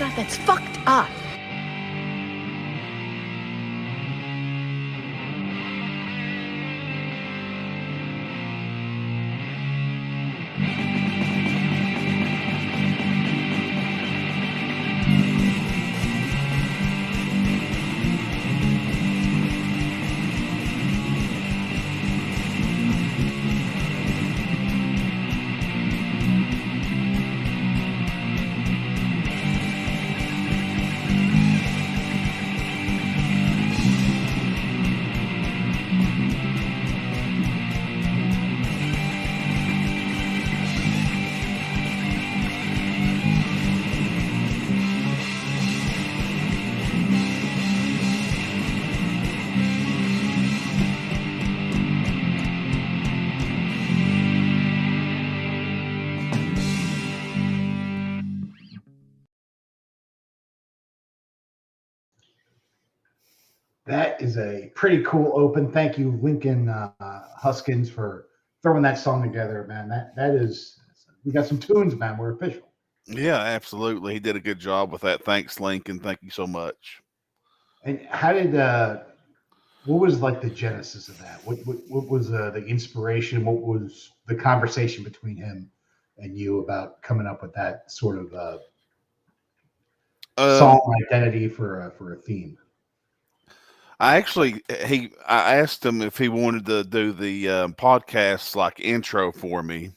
that? That's fucked up. That is a pretty cool open. Thank you, Lincoln Huskins, for throwing that song together, man. That is, we got some tunes, man. We're official. Yeah, absolutely. He did a good job with that. Thanks, Lincoln. Thank you so much. And how did what was like the genesis of that? What was the inspiration? What was the conversation between him and you about coming up with that sort of Um, song identity for a theme? I asked him if he wanted to do the podcast like intro for me,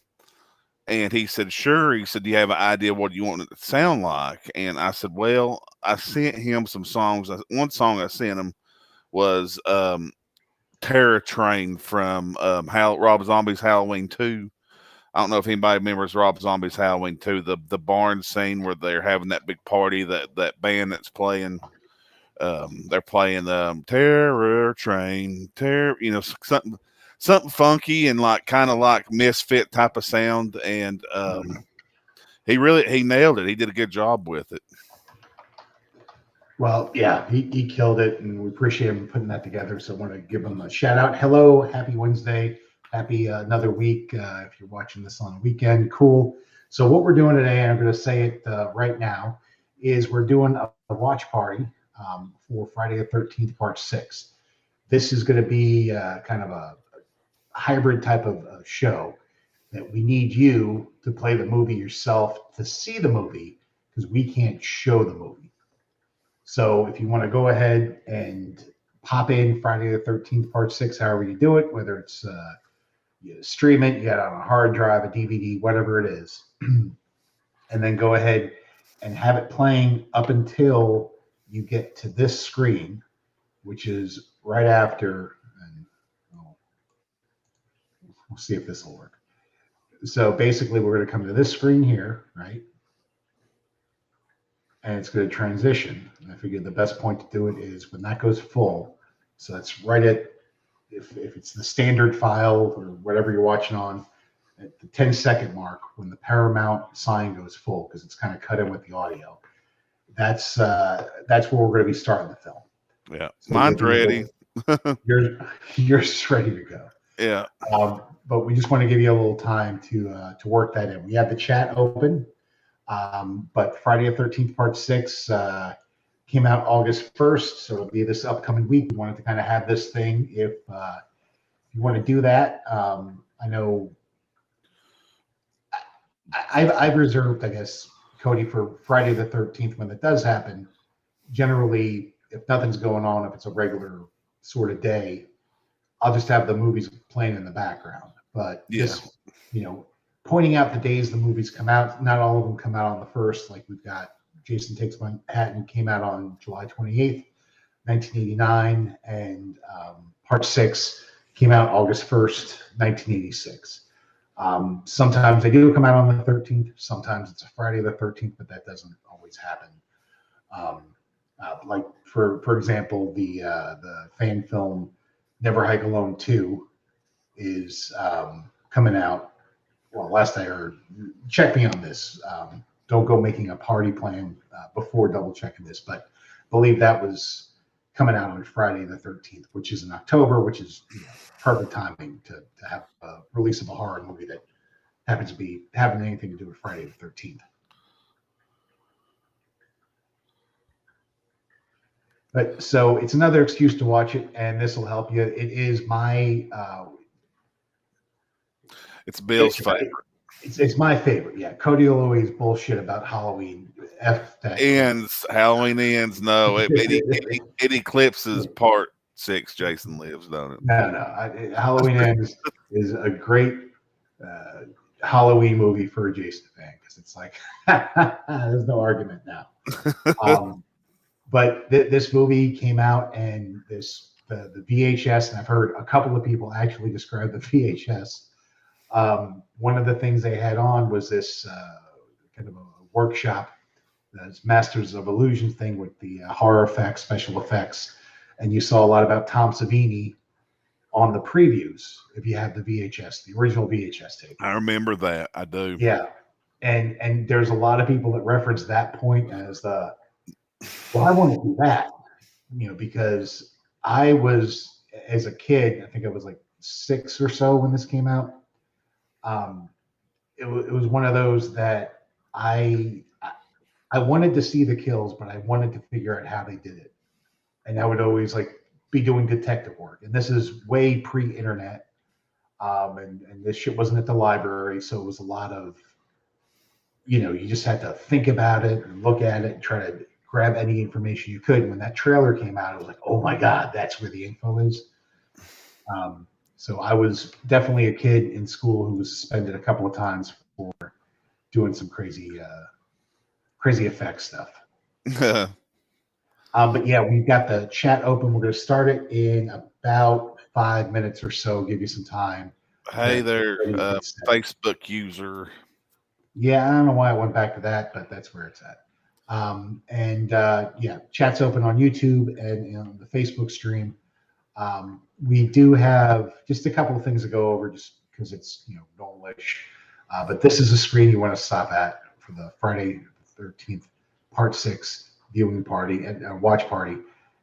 and he said sure. He said, "Do you have an idea what you want it to sound like?" And I said, "Well, I sent him some songs. One song I sent him was Terror Train from Rob Zombie's Halloween 2. I don't know if anybody remembers Rob Zombie's Halloween 2, the barn scene where they're having that big party, that band that's playing. They're playing Terror Train, something funky and like kind of like Misfit type of sound. And he nailed it. He did a good job with it. Well, yeah, he killed it, and we appreciate him putting that together. So I want to give him a shout out. Hello, happy Wednesday, happy another week. If you're watching this on the weekend, cool. So what we're doing today, and I'm going to say it right now, is we're doing a watch party for Friday the 13th, Part 6. This is going to be kind of a hybrid type of show that we need you to play the movie yourself to see the movie because we can't show the movie. So if you want to go ahead and pop in Friday the 13th, Part 6, however you do it, whether it's you stream it, you got it on a hard drive, a DVD, whatever it is, and then go ahead and have it playing up until you get to this screen, which is right after, and we'll see if this will work. So basically, we're going to come to this screen here, right? And it's going to transition. And I figured the best point to do it is when that goes full. So that's right at, if it's the standard file or whatever you're watching on, at the 10-second mark when the paramount sign goes full, because it's kind of cut in with the audio. That's where we're going to be starting the film. Yeah, So mine's ready. You're just ready to go. Yeah. But we just want to give you a little time to work that in. We have the chat open. But Friday the 13th, Part 6 came out August 1st, so it'll be this upcoming week. We wanted to kind of have this thing. If you want to do that, I know I've reserved, I guess, Cody, for Friday the 13th when that does happen. Generally, if nothing's going on, if it's a regular sort of day, I'll just have the movies playing in the background. But this, pointing out the days the movies come out, not all of them come out on the 1st. Like we've got Jason Takes Manhattan came out on July 28th, 1989, and Part 6 came out August 1st, 1986. Sometimes they do come out on the 13th. Sometimes it's a Friday the 13th, but that doesn't always happen. Like for example, the fan film Never Hike Alone 2 is coming out. Well, last I heard, check me on this. Don't go making a party plan before double checking this, but I believe that was coming out on Friday the 13th, which is in October, which is perfect timing to have a release of a horror movie that happens to be having anything to do with Friday the 13th. But so it's another excuse to watch it, and this will help you. It is my It's Bill's favorite. it's my favorite. Yeah, Cody will always bullshit about Halloween. F that shit. Ends. Halloween ends. No, it eclipses part 6. Jason Lives, don't it? No. Halloween Ends is a great uh, Halloween movie for a Jason fan because it's like there's no argument now. But this movie came out, and the VHS, and I've heard a couple of people actually describe the VHS. One of the things they had on was this kind of a workshop, this Masters of Illusion thing with the horror effects, special effects, and you saw a lot about Tom Savini on the previews. If you have the VHS, the original VHS tape, I remember that. I do. yeah, and there's a lot of people that reference that point as the well, I want to do that, because I was as a kid, I think I was like 6 or so when this came out. It was one of those that I wanted to see the kills, but I wanted to figure out how they did it. And I would always like be doing detective work. And this is way pre-internet. And this shit wasn't at the library. So it was a lot of, you just had to think about it and look at it and try to grab any information you could. And when that trailer came out, it was like, oh my God, that's where the info is. So I was definitely a kid in school who was suspended a couple of times for doing some crazy effects stuff. But yeah, we've got the chat open. We're going to start it in about 5 minutes or so. Give you some time. Hey there, Facebook user. Yeah, I don't know why I went back to that, but that's where it's at. Yeah, chat's open on YouTube and on the Facebook stream. We do have just a couple of things to go over, just because it's normal-ish. But this is a screen you want to stop at for the Friday the 13th, Part 6 viewing party and watch party.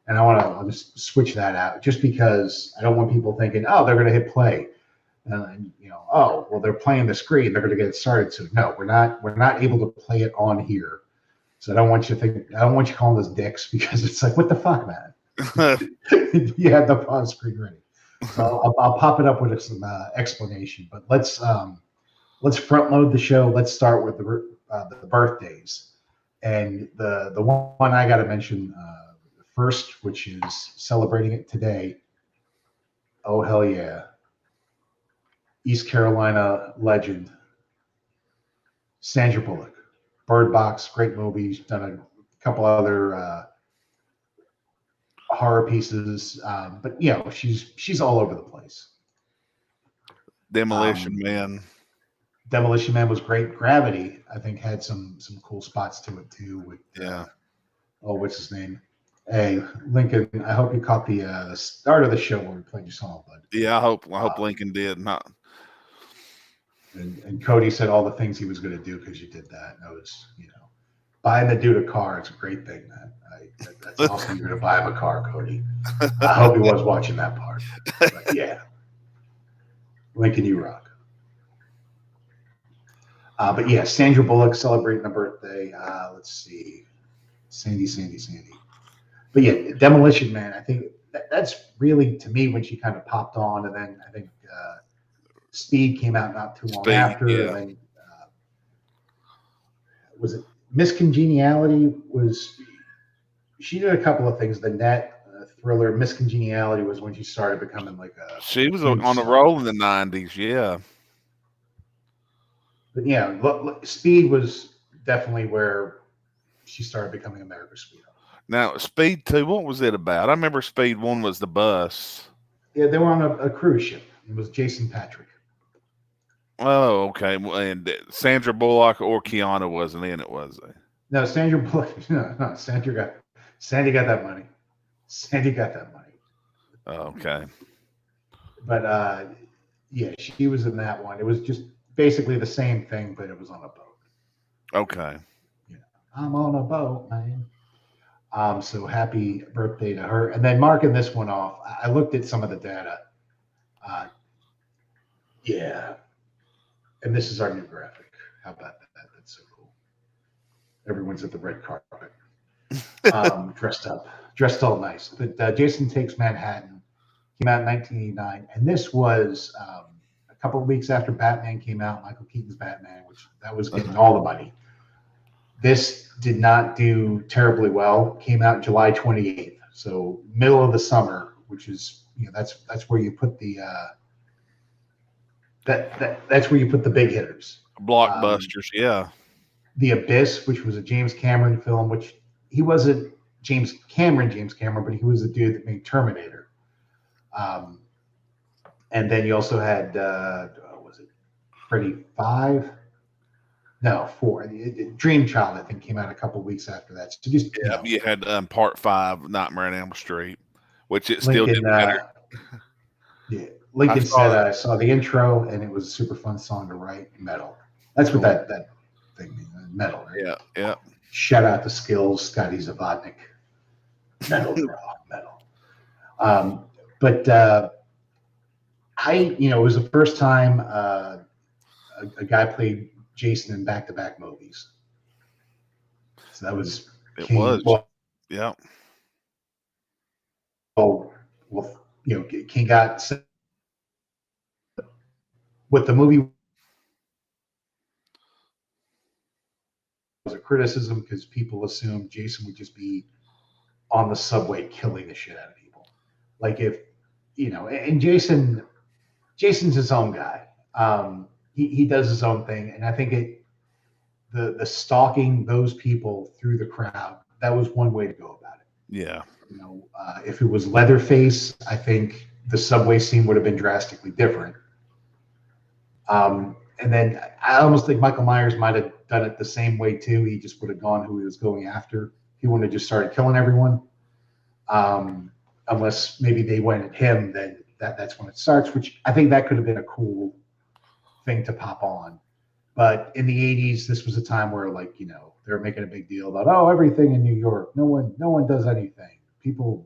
And I'll just switch that out just because I don't want people thinking, oh, they're going to hit play. And oh, well, they're playing the screen. They're going to get it started soon. No, we're not able to play it on here. So I don't want you calling us dicks, because it's like, what the fuck, man? You had the pause screen ready. So I'll pop it up with some explanation. But let's front load the show. Let's start with the birthdays. And the one I got to mention first, which is celebrating it today. Oh, hell yeah. East Carolina legend, Sandra Bullock. Bird Box, great movie. She's done a couple other horror pieces. But, she's all over the place. Demolition Man. Demolition Man was great. Gravity, I think, had some cool spots to it too. With what's his name? Hey, Lincoln. I hope you caught the start of the show where we played your song, bud. Yeah, I hope Lincoln did. Not. And Cody said all the things he was going to do because you did that. And I was, buying the dude a car. It's a great thing, man. That's awesome. You're going to buy him a car, Cody. I hope he was watching that part. But yeah, Lincoln, you rock. But yeah, Sandra Bullock celebrating a birthday. Let's see, Sandy. But yeah, Demolition Man. I think that's really, to me, when she kind of popped on, and then I think Speed came out not too long after. Yeah. And then, was it Miss Congeniality? She did a couple of things. The Net thriller Miss Congeniality was when she started becoming like a. She was on a roll in the 90s. Yeah. But yeah, Speed was definitely where she started becoming America's Sweetheart. Now, Speed 2, what was it about? I remember Speed 1 was the bus. Yeah, they were on a cruise ship. It was Jason Patrick. Oh, okay. And Sandra Bullock or Keanu wasn't in it, was they? No, Sandra Bullock. No, Sandy got that money. Sandy got that money. Oh, okay. But yeah, she was in that one. It was just basically the same thing, but it was on a boat. Okay. I'm on a boat, man. So happy birthday to her. And then marking this one off, I looked at some of the data. Yeah. And this is our new graphic. How about that? That's so cool. Everyone's at the red carpet. Dressed up Dressed All Nice. But Jason Takes Manhattan came out in 1989, and this was a couple of weeks after Batman came out, Michael Keaton's Batman, which that was getting all the money. This did not do terribly well. Came out July 28th, so middle of the summer, which is that's where you put the that's where you put the big hitters. Blockbusters, yeah. The Abyss, which was a James Cameron film, which he wasn't James Cameron, but he was the dude that made Terminator. And then you also had was it Freddy 5? No, 4. Dream Child, I think, came out a couple of weeks after that. So just You had Part 5, Nightmare on Elm Street, which it still Lincoln, did better. Lincoln said I saw the intro and it was a super fun song to write. Metal. That's what that thing means. Metal. Right? Yeah. Shout out to Skills, Scotty Zavodnik. Metal draw, metal. But it was the first time a guy played Jason in back-to-back movies. So that was yeah. Well, King got what the movie was a criticism because people assumed Jason would just be on the subway killing the shit out of people. Like if and Jason's his own guy. He does his own thing, and I think the stalking those people through the crowd, that was one way to go about it. Yeah. If it was Leatherface, I think the subway scene would have been drastically different. And then I almost think Michael Myers might have done it the same way too. He just would have gone who he was going after. He wouldn't have just started killing everyone. Unless maybe they went at him, then that's when it starts, which I think that could have been a cool thing to pop on. But in the 80s, this was a time where they were making a big deal about everything in New York. No one does anything. People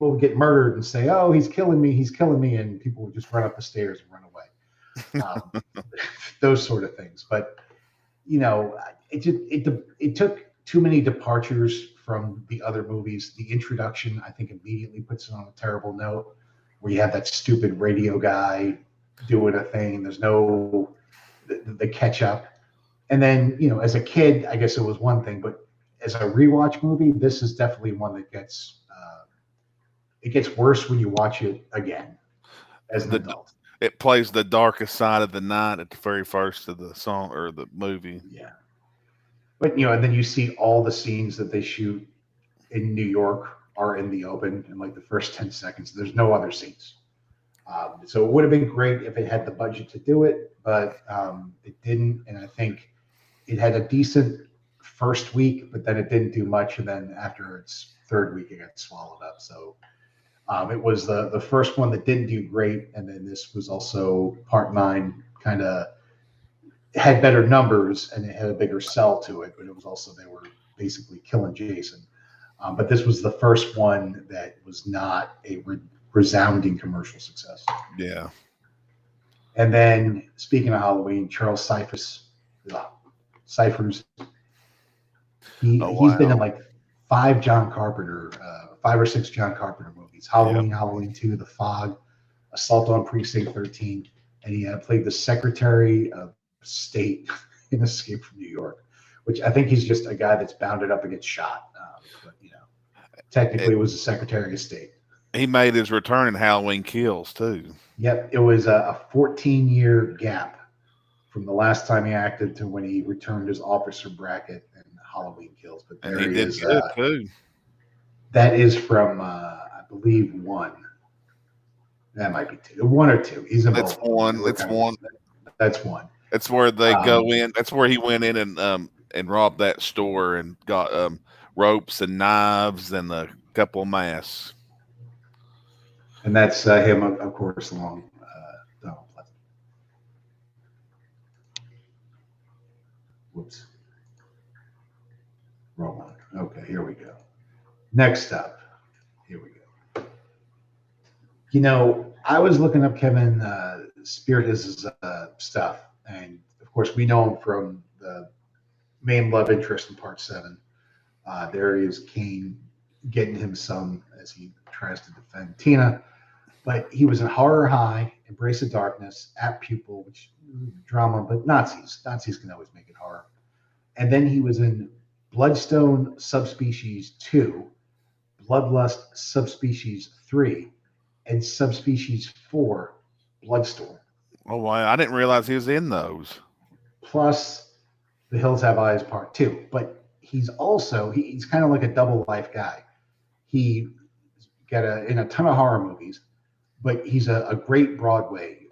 would get murdered and say, he's killing me, and people would just run up the stairs and run away. Those sort of things. But it took too many departures from the other movies. The introduction, I think, immediately puts it on a terrible note, where you have that stupid radio guy doing a thing. There's no the catch up. And then, as a kid, I guess it was one thing, but as a rewatch movie, this is definitely one that gets it gets worse when you watch it again as an adult. It plays the darkest side of the night at the very first of the song or the movie. Yeah. But, and then you see all the scenes that they shoot in New York are in the open in like the first 10 seconds. There's no other scenes. So it would have been great if it had the budget to do it, but it didn't. And I think it had a decent first week, but then it didn't do much. And then after its third week, it got swallowed up. So it was the first one that didn't do great. And then this was also Part 9, kind of had better numbers and it had a bigger sell to it, but it was also, they were basically killing Jason. But this was the first one that was not a resounding commercial success. Yeah. And then speaking of Halloween, Charles Cyphers, he's been in like 5 or 6 John Carpenter movies. Halloween, Halloween 2, The Fog, Assault on Precinct 13, and he played the Secretary of State in Escape from New York, which I think he's just a guy that's bounded up and gets shot. But technically it was the Secretary of State. He made his return in Halloween Kills too. Yep, it was a 14-year gap from the last time he acted to when he returned as Officer Brackett in Halloween Kills. But there and he did good too. That is from I believe 1. That might be 2, 1 or 2. He's in That's both. 1. That's 1. That's 1. That's where they go in. That's where he went in and robbed that store and got ropes and knives and a couple of masks. And that's him, of course, along Donald Pleasant. Whoops. Wrong one. Okay, here we go. Next up. Here we go. I was looking up Kevin Spirita's stuff. And, of course, we know him from the main love interest in Part 7. There is Kane getting him some as he tries to defend Tina. But he was in Horror High, Embrace of Darkness, Apt Pupil, which drama, but Nazis. Nazis can always make it horror. And then he was in Bloodstone Subspecies 2, Bloodlust Subspecies 3, and Subspecies 4, Bloodstorm. Oh wow, I didn't realize he was in those. Plus The Hills Have Eyes Part 2. But he's kind of like a double life guy. He got in a ton of horror movies, but he's a great Broadway,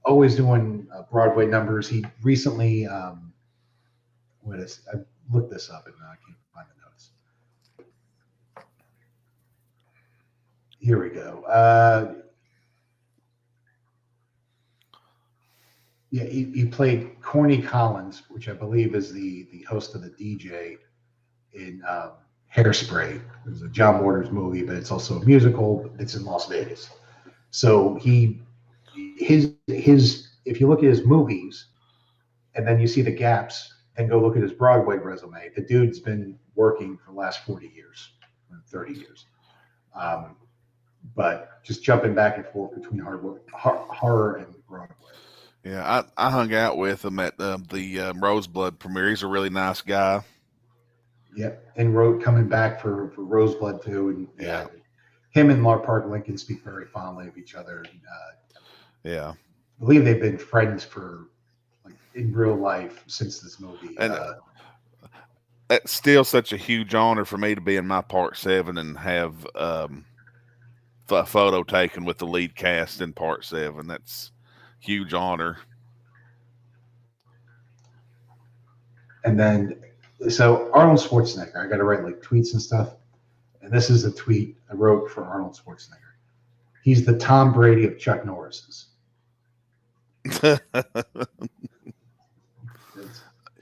always doing Broadway numbers. He recently, I looked this up and I can't find the notes. Here we go. Yeah, he played Corny Collins, which I believe is the host of the DJ in Hairspray. It was a John Waters movie, but it's also a musical. It's in Las Vegas. So his if you look at his movies and then you see the gaps and go look at his Broadway resume, the dude's been working for the last 40 years, 30 years. But just jumping back and forth between horror and Broadway. Yeah, I hung out with him at the Roseblood premiere. He's a really nice guy. Yep, and coming back for Roseblood too, and Yeah. Him and Lark Park Lincoln speak very fondly of each other. Yeah, I believe they've been friends for like in real life since this movie. and it's still such a huge honor for me to be in my Part 7 and have a photo taken with the lead cast in Part 7. That's huge honor. And then, so Arnold Schwarzenegger, I got to write like tweets and stuff. And this is a tweet I wrote for Arnold Schwarzenegger. He's the Tom Brady of Chuck Norris's.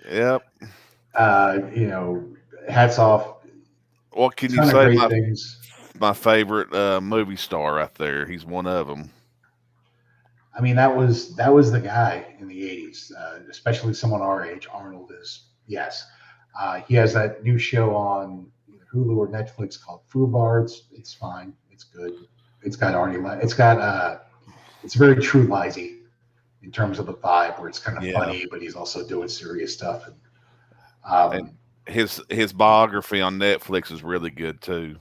Yep. Hats off. What can you Ton of say? great things. My favorite movie star right there. He's one of them. I mean, that was the guy in the '80s, especially someone our age. Arnold is, yes. He has that new show on either Hulu or Netflix called Foobar. It's fine. It's good. It's got Arnie. It's very True Liesy in terms of the vibe, where it's kind of funny, but he's also doing serious stuff. And his biography on Netflix is really good too.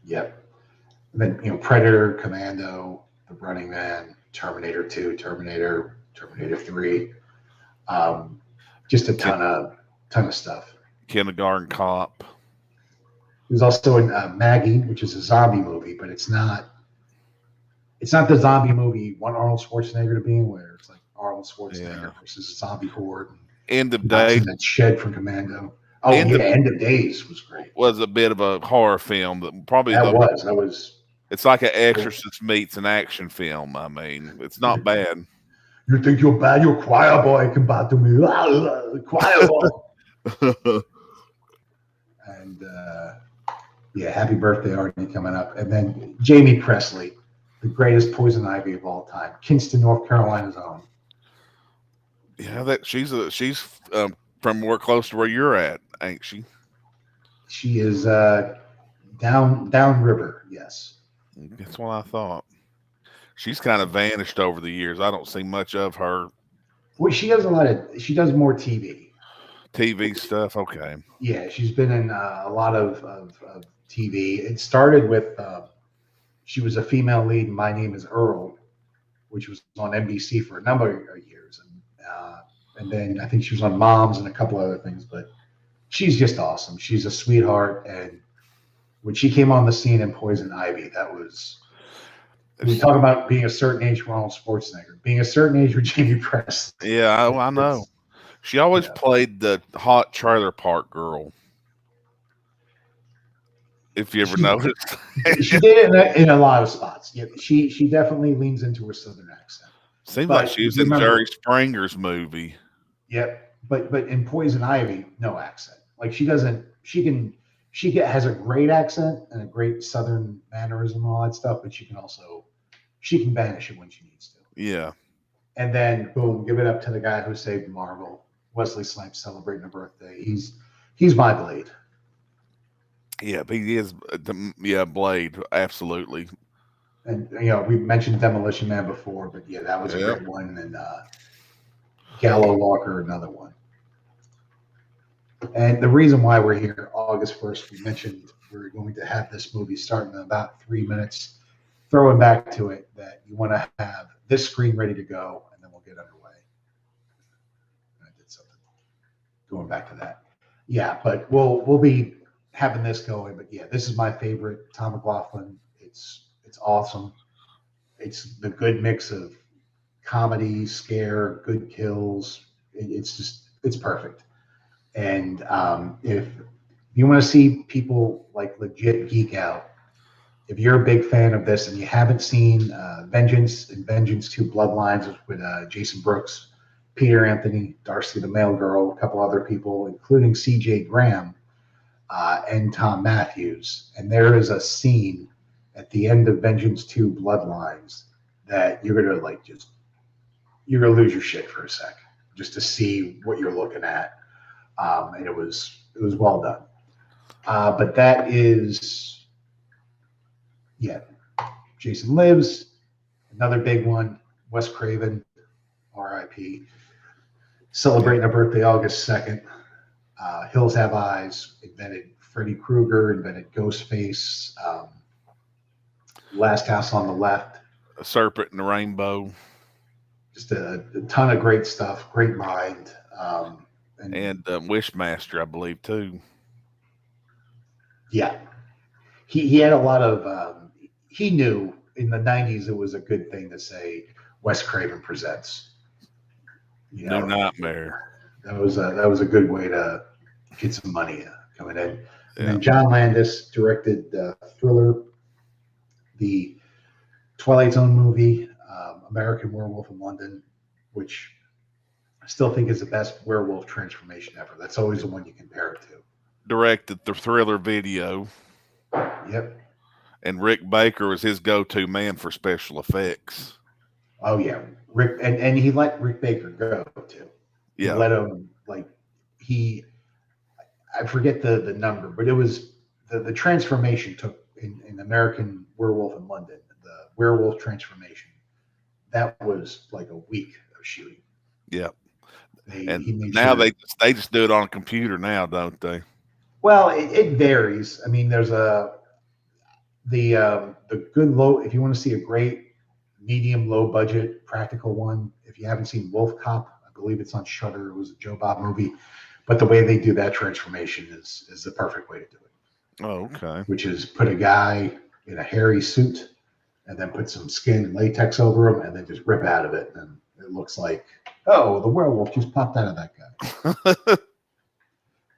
Yep. And then Predator, Commando, The Running Man, Terminator 2, Terminator 3. Just a ton of stuff. Kindergarten Cop. He was also in Maggie, which is a zombie movie, but it's not the zombie movie you want Arnold Schwarzenegger to be in, where it's like Arnold Schwarzenegger versus a zombie horde. End of Days. In that shed from Commando. Oh, End of Days was great. Was a bit of a horror film, but probably that was. It's like an Exorcist meets an action film. I mean, it's not bad. You think you're bad? You're choir boy. Come back to me, choir boy. And happy birthday, Arnie, coming up. And then Jamie Presley, the greatest Poison Ivy of all time, Kinston, North Carolina's own. Yeah, she's from more close to where you're at, ain't she? She is down river, yes. That's what I thought. She's kind of vanished over the years. I don't see much of her. Well, she does more TV. TV stuff, okay. Yeah, she's been in a lot of TV. It started with she was a female lead in My Name is Earl, which was on NBC for a number of years, and then I think she was on Moms and a couple other things. But she's just awesome. She's a sweetheart, and when she came on the scene in Poison Ivy, that was. We talk about being a certain age for Arnold Schwarzenegger, being a certain age with Jamie Presley. Yeah, I know. She always played the hot trailer park girl. If you ever noticed, she did it in a lot of spots. Yeah, she definitely leans into her southern accent. Seems like she was in Jerry Springer's movie. Yep, but in Poison Ivy, no accent. Like she doesn't. She has a great accent and a great southern mannerism and all that stuff, but she can banish it when she needs to. Yeah. And then boom, give it up to the guy who saved Marvel, Wesley Snipes, celebrating a birthday. He's my Blade. Yeah, he is. Yeah, Blade, absolutely. And we mentioned Demolition Man before, but yeah, that was a Yep. great one. And Gallow Walker, another one. And the reason why we're here, August 1st, we mentioned we're going to have this movie starting in about 3 minutes. Throwing back to it, that you want to have this screen ready to go, and then we'll get underway. I did something. Going back to that. Yeah, but we'll be having this going. But yeah, this is my favorite Tom McLaughlin. It's awesome. It's the good mix of comedy, scare, good kills. It's perfect. And if you want to see people like legit geek out, if you're a big fan of this and you haven't seen Vengeance and Vengeance 2 Bloodlines with Jason Brooks, Peter Anthony, Darcy the Mail Girl, a couple other people, including C.J. Graham and Tom Matthews. And there is a scene at the end of Vengeance 2 Bloodlines that you're going to you're going to lose your shit for a sec just to see what you're looking at. And it was well done. But that is, yeah, Jason Lives, another big one, Wes Craven, R.I.P. Celebrating a birthday August 2nd. Hills Have Eyes, invented Freddy Krueger, invented Ghostface, Last House on the Left. A Serpent in the Rainbow. Just a ton of great stuff, great mind. And Wishmaster, I believe, too. Yeah. He had a lot of, he knew in the 90s it was a good thing to say Wes Craven presents. New Nightmare. That was a good way to get some money coming in. And then Yeah. John Landis directed Thriller, the Twilight Zone movie, American Werewolf in London, which I still think is the best werewolf transformation ever. That's always the one you compare it to. Directed the Thriller video. Yep. And Rick Baker was his go-to man for special effects. Oh yeah, Rick, and he let Rick Baker go too. He Yeah. let him I forget the number, but it was the transformation took in American Werewolf in London, the werewolf transformation. That was like a week of shooting. Yeah. And He made now sure. they just do it on a computer now, don't they? Well, it varies. I mean, there's the good low. If you want to see a great medium low budget practical one, if you haven't seen Wolf Cop, I believe it's on Shudder. It was a Joe Bob movie, but the way they do that transformation is the perfect way to do it. Oh, okay. Which is put a guy in a hairy suit and then put some skin and latex over him and then just rip out of it, and it looks like, oh, the werewolf just popped out of that guy.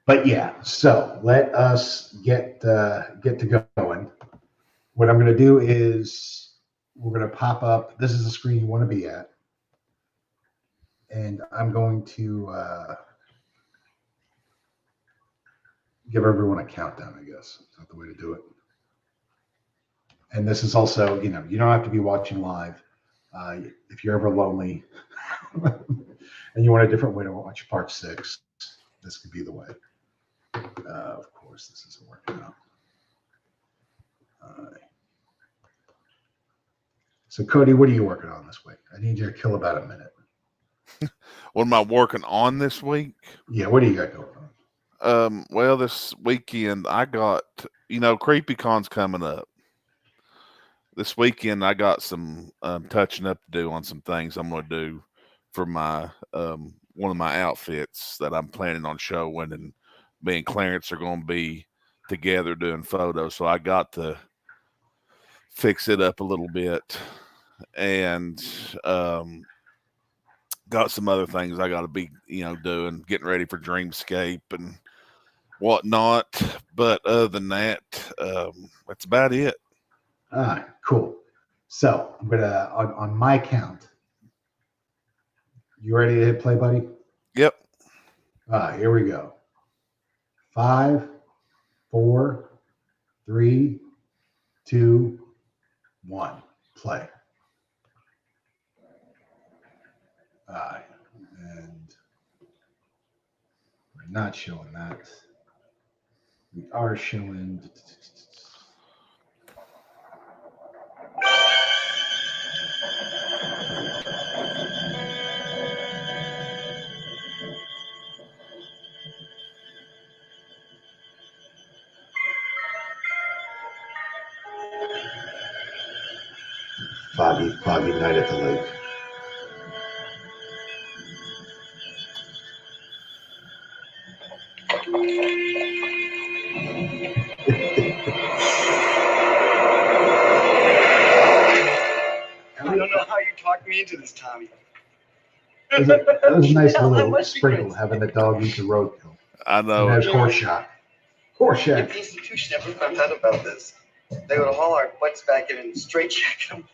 But yeah, so let us get to going. What I'm going to do is we're going to pop up. This is the screen you want to be at. And I'm going to give everyone a countdown, I guess. That's not the way to do it. And this is also, you don't have to be watching live. If you're ever lonely and you want a different way to watch part 6, this could be the way. Of course, this isn't working out. So, Cody, what are you working on this week? I need you to kill about a minute. What am I working on this week? Yeah, what do you got going on? Well, this weekend I got, CreepyCon's coming up. This weekend I got some touching up to do on some things I'm going to do for my one of my outfits that I'm planning on showing, and me and Clarence are going to be together doing photos. So I got to fix it up a little bit, and got some other things I got to be, doing, getting ready for Dreamscape and whatnot. But other than that, that's about it. All right, cool. So I'm gonna on my count. You ready to hit play, buddy? Yep. All right, here we go. 5, 4, 3, 2, 1. Play. All right, and we're not showing that. We are showing. Foggy night at the lake. I don't know how you talked me into this, Tommy. That was a nice Hell, that little must be sprinkle, nice. having the dog eat the roadkill. I know. And there's Horseshack. Horseshack. If the institution ever found out about this, they would haul our butts back in and straight check them.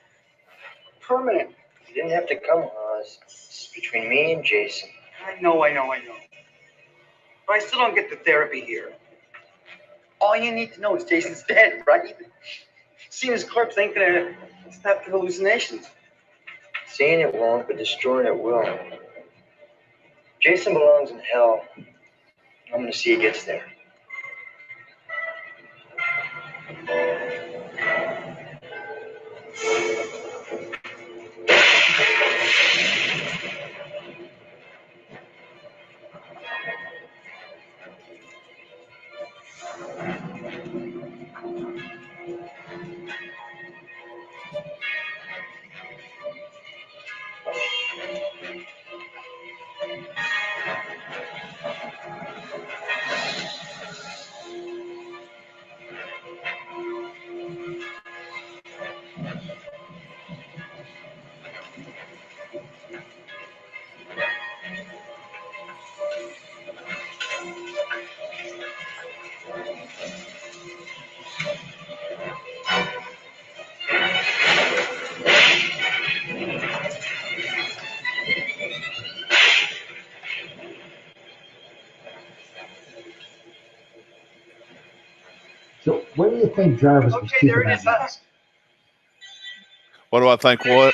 Permanent. You didn't have to come, Oz. It's between me and Jason. I know. But I still don't get the therapy here. All you need to know is Jason's dead, right? Seeing his corpse ain't gonna stop the hallucinations. Seeing it won't, but destroying it will. Jason belongs in hell. I'm gonna see he gets there. So, where do you think Jarvis was Okay, keeping there it that is, mask? What do I think? What?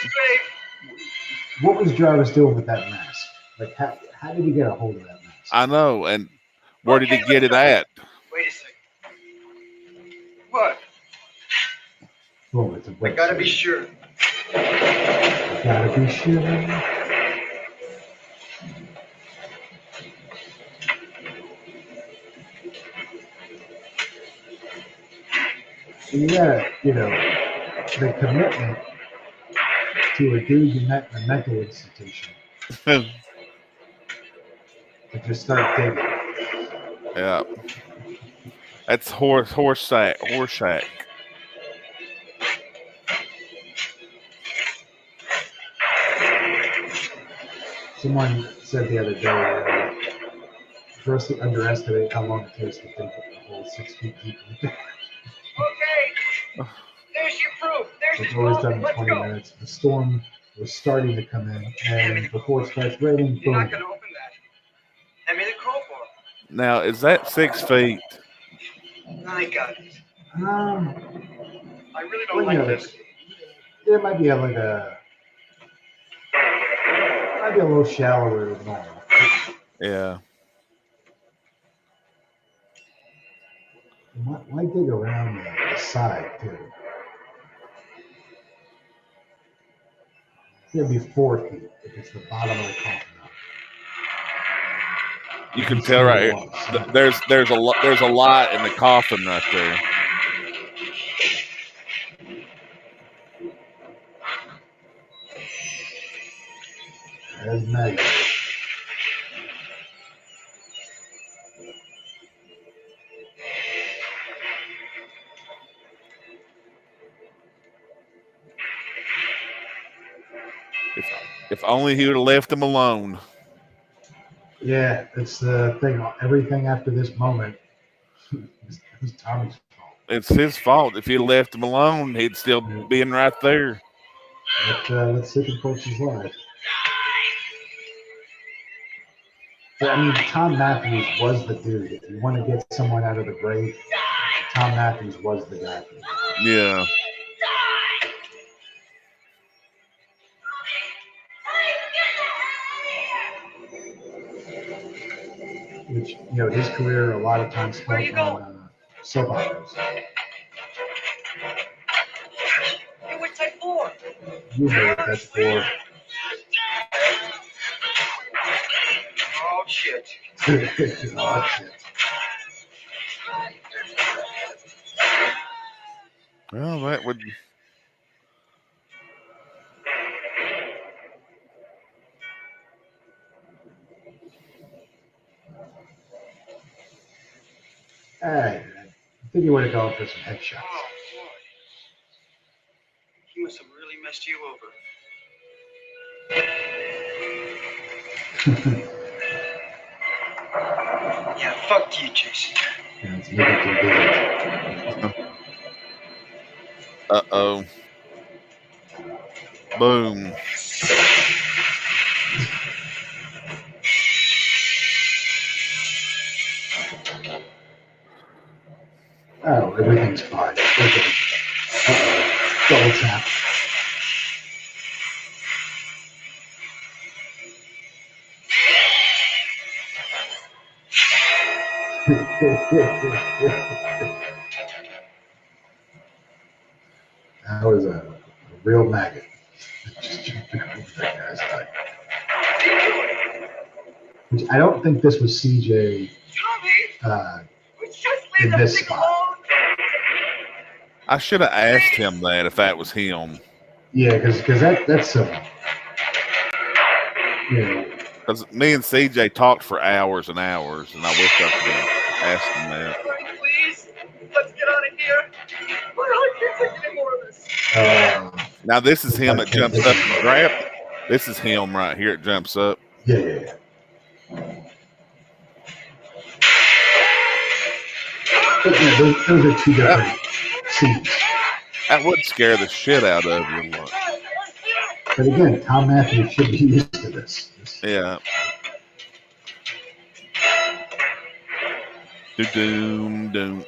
What was Jarvis doing with that mask? Like, how did he get a hold of that mask? I know. And where did he get it at? Wait a second. What? Oh, it's a I gotta be sure. Gotta be sure. You gotta, the commitment to a dude you met in a mental institution to just start digging. Yeah. That's Horseshack. Someone said the other day, grossly underestimate how long it takes to think of the whole 6 feet deep. Okay. There's your proof. There's It's your always proof. done in Let's 20 go. minutes. The storm was starting to come in, and before it starts raining, You're not boom. gonna open that. Hand me the crowbar. Now, is that 6 feet? I got it. Um, I really don't like this. There might be might be a little shallower than normal. Yeah. Why dig around the side too? It's gonna be 4 feet if it's the bottom of the coffin. You can tell right here. There's a lot in the coffin right there. There's Maggie. If only he would have left him alone. Yeah, it's the thing. Everything after this moment is Tommy's fault. It's his fault. If he'd left him alone, he'd still been right there. Let's see the corpse's life. Yeah, I mean, Tom Matthews was the dude. If you want to get someone out of the grave, Tom Matthews was the guy. Yeah. Which, his career a lot of times Where you spent going? on soap operas. You were type 4. You know what that's for. Oh, shit. Oh, shit. Well, that would. All right. I think you want to go for some headshots. Oh, boy. He must have really messed you over. Yeah, fuck you, Jason. Yeah, let's make it convenient. Uh-oh. Boom. Oh, everything's fine. We're good. Uh-oh. Double tap. That was a real maggot. Just jumping over that guy's head. Which I don't think this was CJ in this spot. I should have asked him that if that was him. Yeah, because that's you know, Because me and CJ talked for hours and hours, and I wish I could have asked him that. Please, let's get out of here. I can't take any more of this. Now, this is him that jumps up and grabs. This is him right here that jumps up. yeah. But, yeah, those are two different scenes. That would scare the shit out of you. But again, Tom Matthews should be used to this. Yeah. Doom, doom.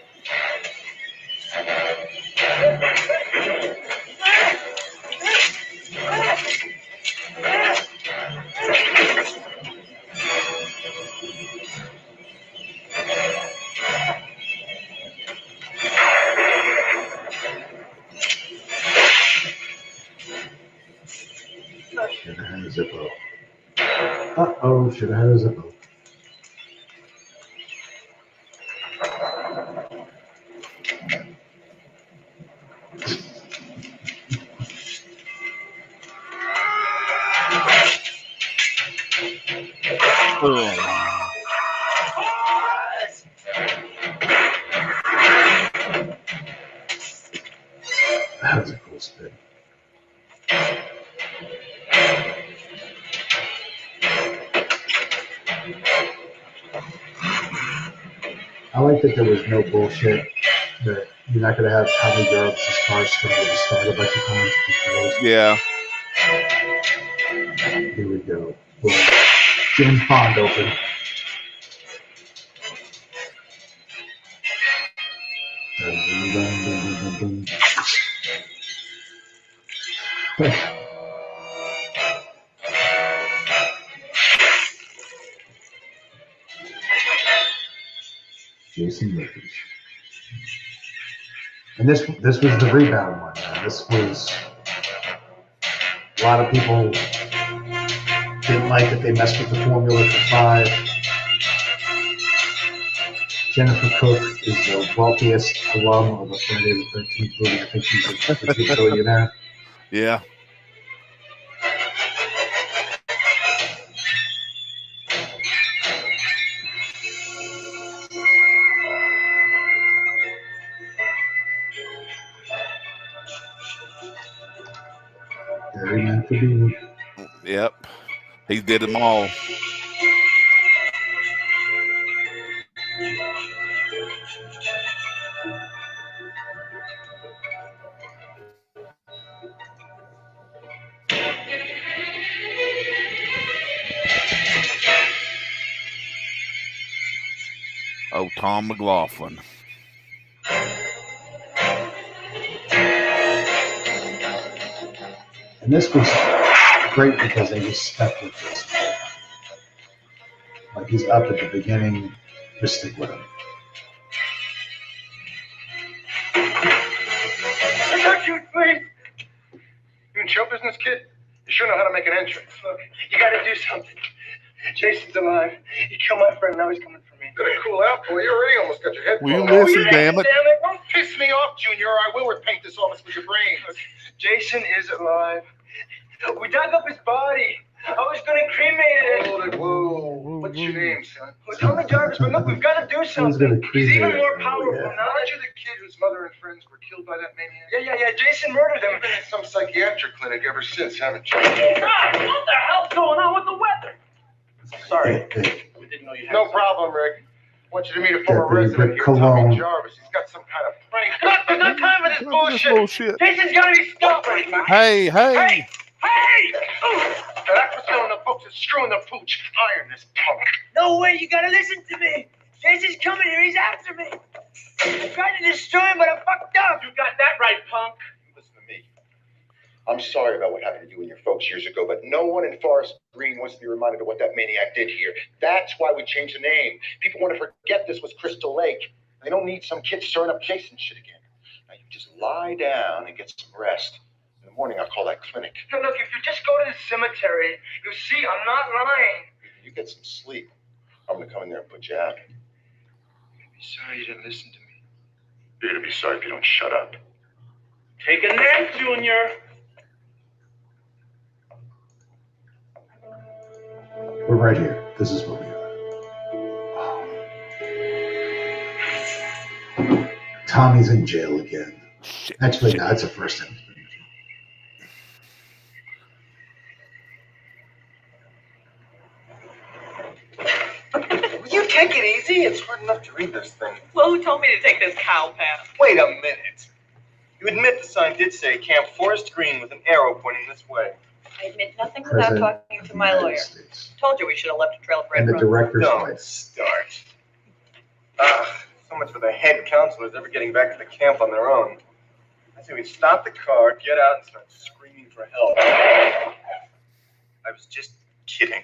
Should have had a Zippo. Uh-oh, should have had a Zippo. That was a cool spin. I like that there was no bullshit, that you're not going to have Tommy Garrett's car spin with a start a bunch of times. Yeah. Here we go. Well, James Bond open. Dun, dun, dun, dun, dun, dun. Jason Lickage. And this was the rebound one. This was a lot of people didn't like that they messed with the formula for 5. Jennifer Cook is the wealthiest alum of a Friday the 13th movie. I think she's a billionaire. Yeah. Very meant to be. Yep. He did them all. Oh, Tom McLaughlin. And this was great because they just stuck with this. Like he's up at the beginning, just stick with him. me touch you, please. You in show business, kid? You sure know how to make an entrance. Look, you gotta do something. Jason's alive. He killed my friend, now he's coming for me. Better cool out, boy. You already almost got your head Will you blown off. listen, damn it? Don't piss me off, Junior, or I will repaint this office with your brains. Jason is alive. We dug up his body. I was gonna cremate it. Hold it, whoa. What's your name, son? Well, Tommy Jarvis, but look, we've got to do something. He's even more powerful now. Aren't you the kid whose mother and friends were killed by that maniac? Yeah. Jason murdered him. You've been in some psychiatric clinic ever since, haven't you? God, what the hell's going on with the weather? Sorry. We didn't know you had No problem, Rick. I want you to meet a former Deputy resident Rick here, Cologne. Tommy Jarvis. He's got some kind of prank. There's no time for this bullshit. Bullshit. Jason's got to be stopped right now. Hey. Hey! Now that's what's doing the folks is screwing the pooch. Iron this punk. No way, you gotta listen to me. Jason's coming here, he's after me. I tried to destroy him, but I fucked up. You got that right, punk. Listen to me. I'm sorry about what happened to you and your folks years ago, but no one in Forest Green wants to be reminded of what that maniac did here. That's why we changed the name. People want to forget this was Crystal Lake. They don't need some kid stirring up Jason shit again. Now you just lie down and get some rest. In the morning, I'll call that clinic. No, look, if you just go to the cemetery, you'll see I'm not lying. You get some sleep. I'm going to come in there and put you out. I'd be sorry you didn't listen to me. You're going to be sorry if you don't shut up. Take a nap, Junior. We're right here. This is where we are. Tommy's in jail again. Actually, no, that's the first time. Will you take it easy? It's hard enough to read this thing. Well, who told me to take this cow path? Wait a minute. You admit the sign did say Camp Forest Green with an arrow pointing this way. I admit nothing without talking to my lawyer. Told you we should have left a trail of And the breadcrumbs. director's Don't wife. start. So much for the head counselors ever getting back to the camp on their own. I say we stop the car, get out, and start screaming for help. I was just kidding.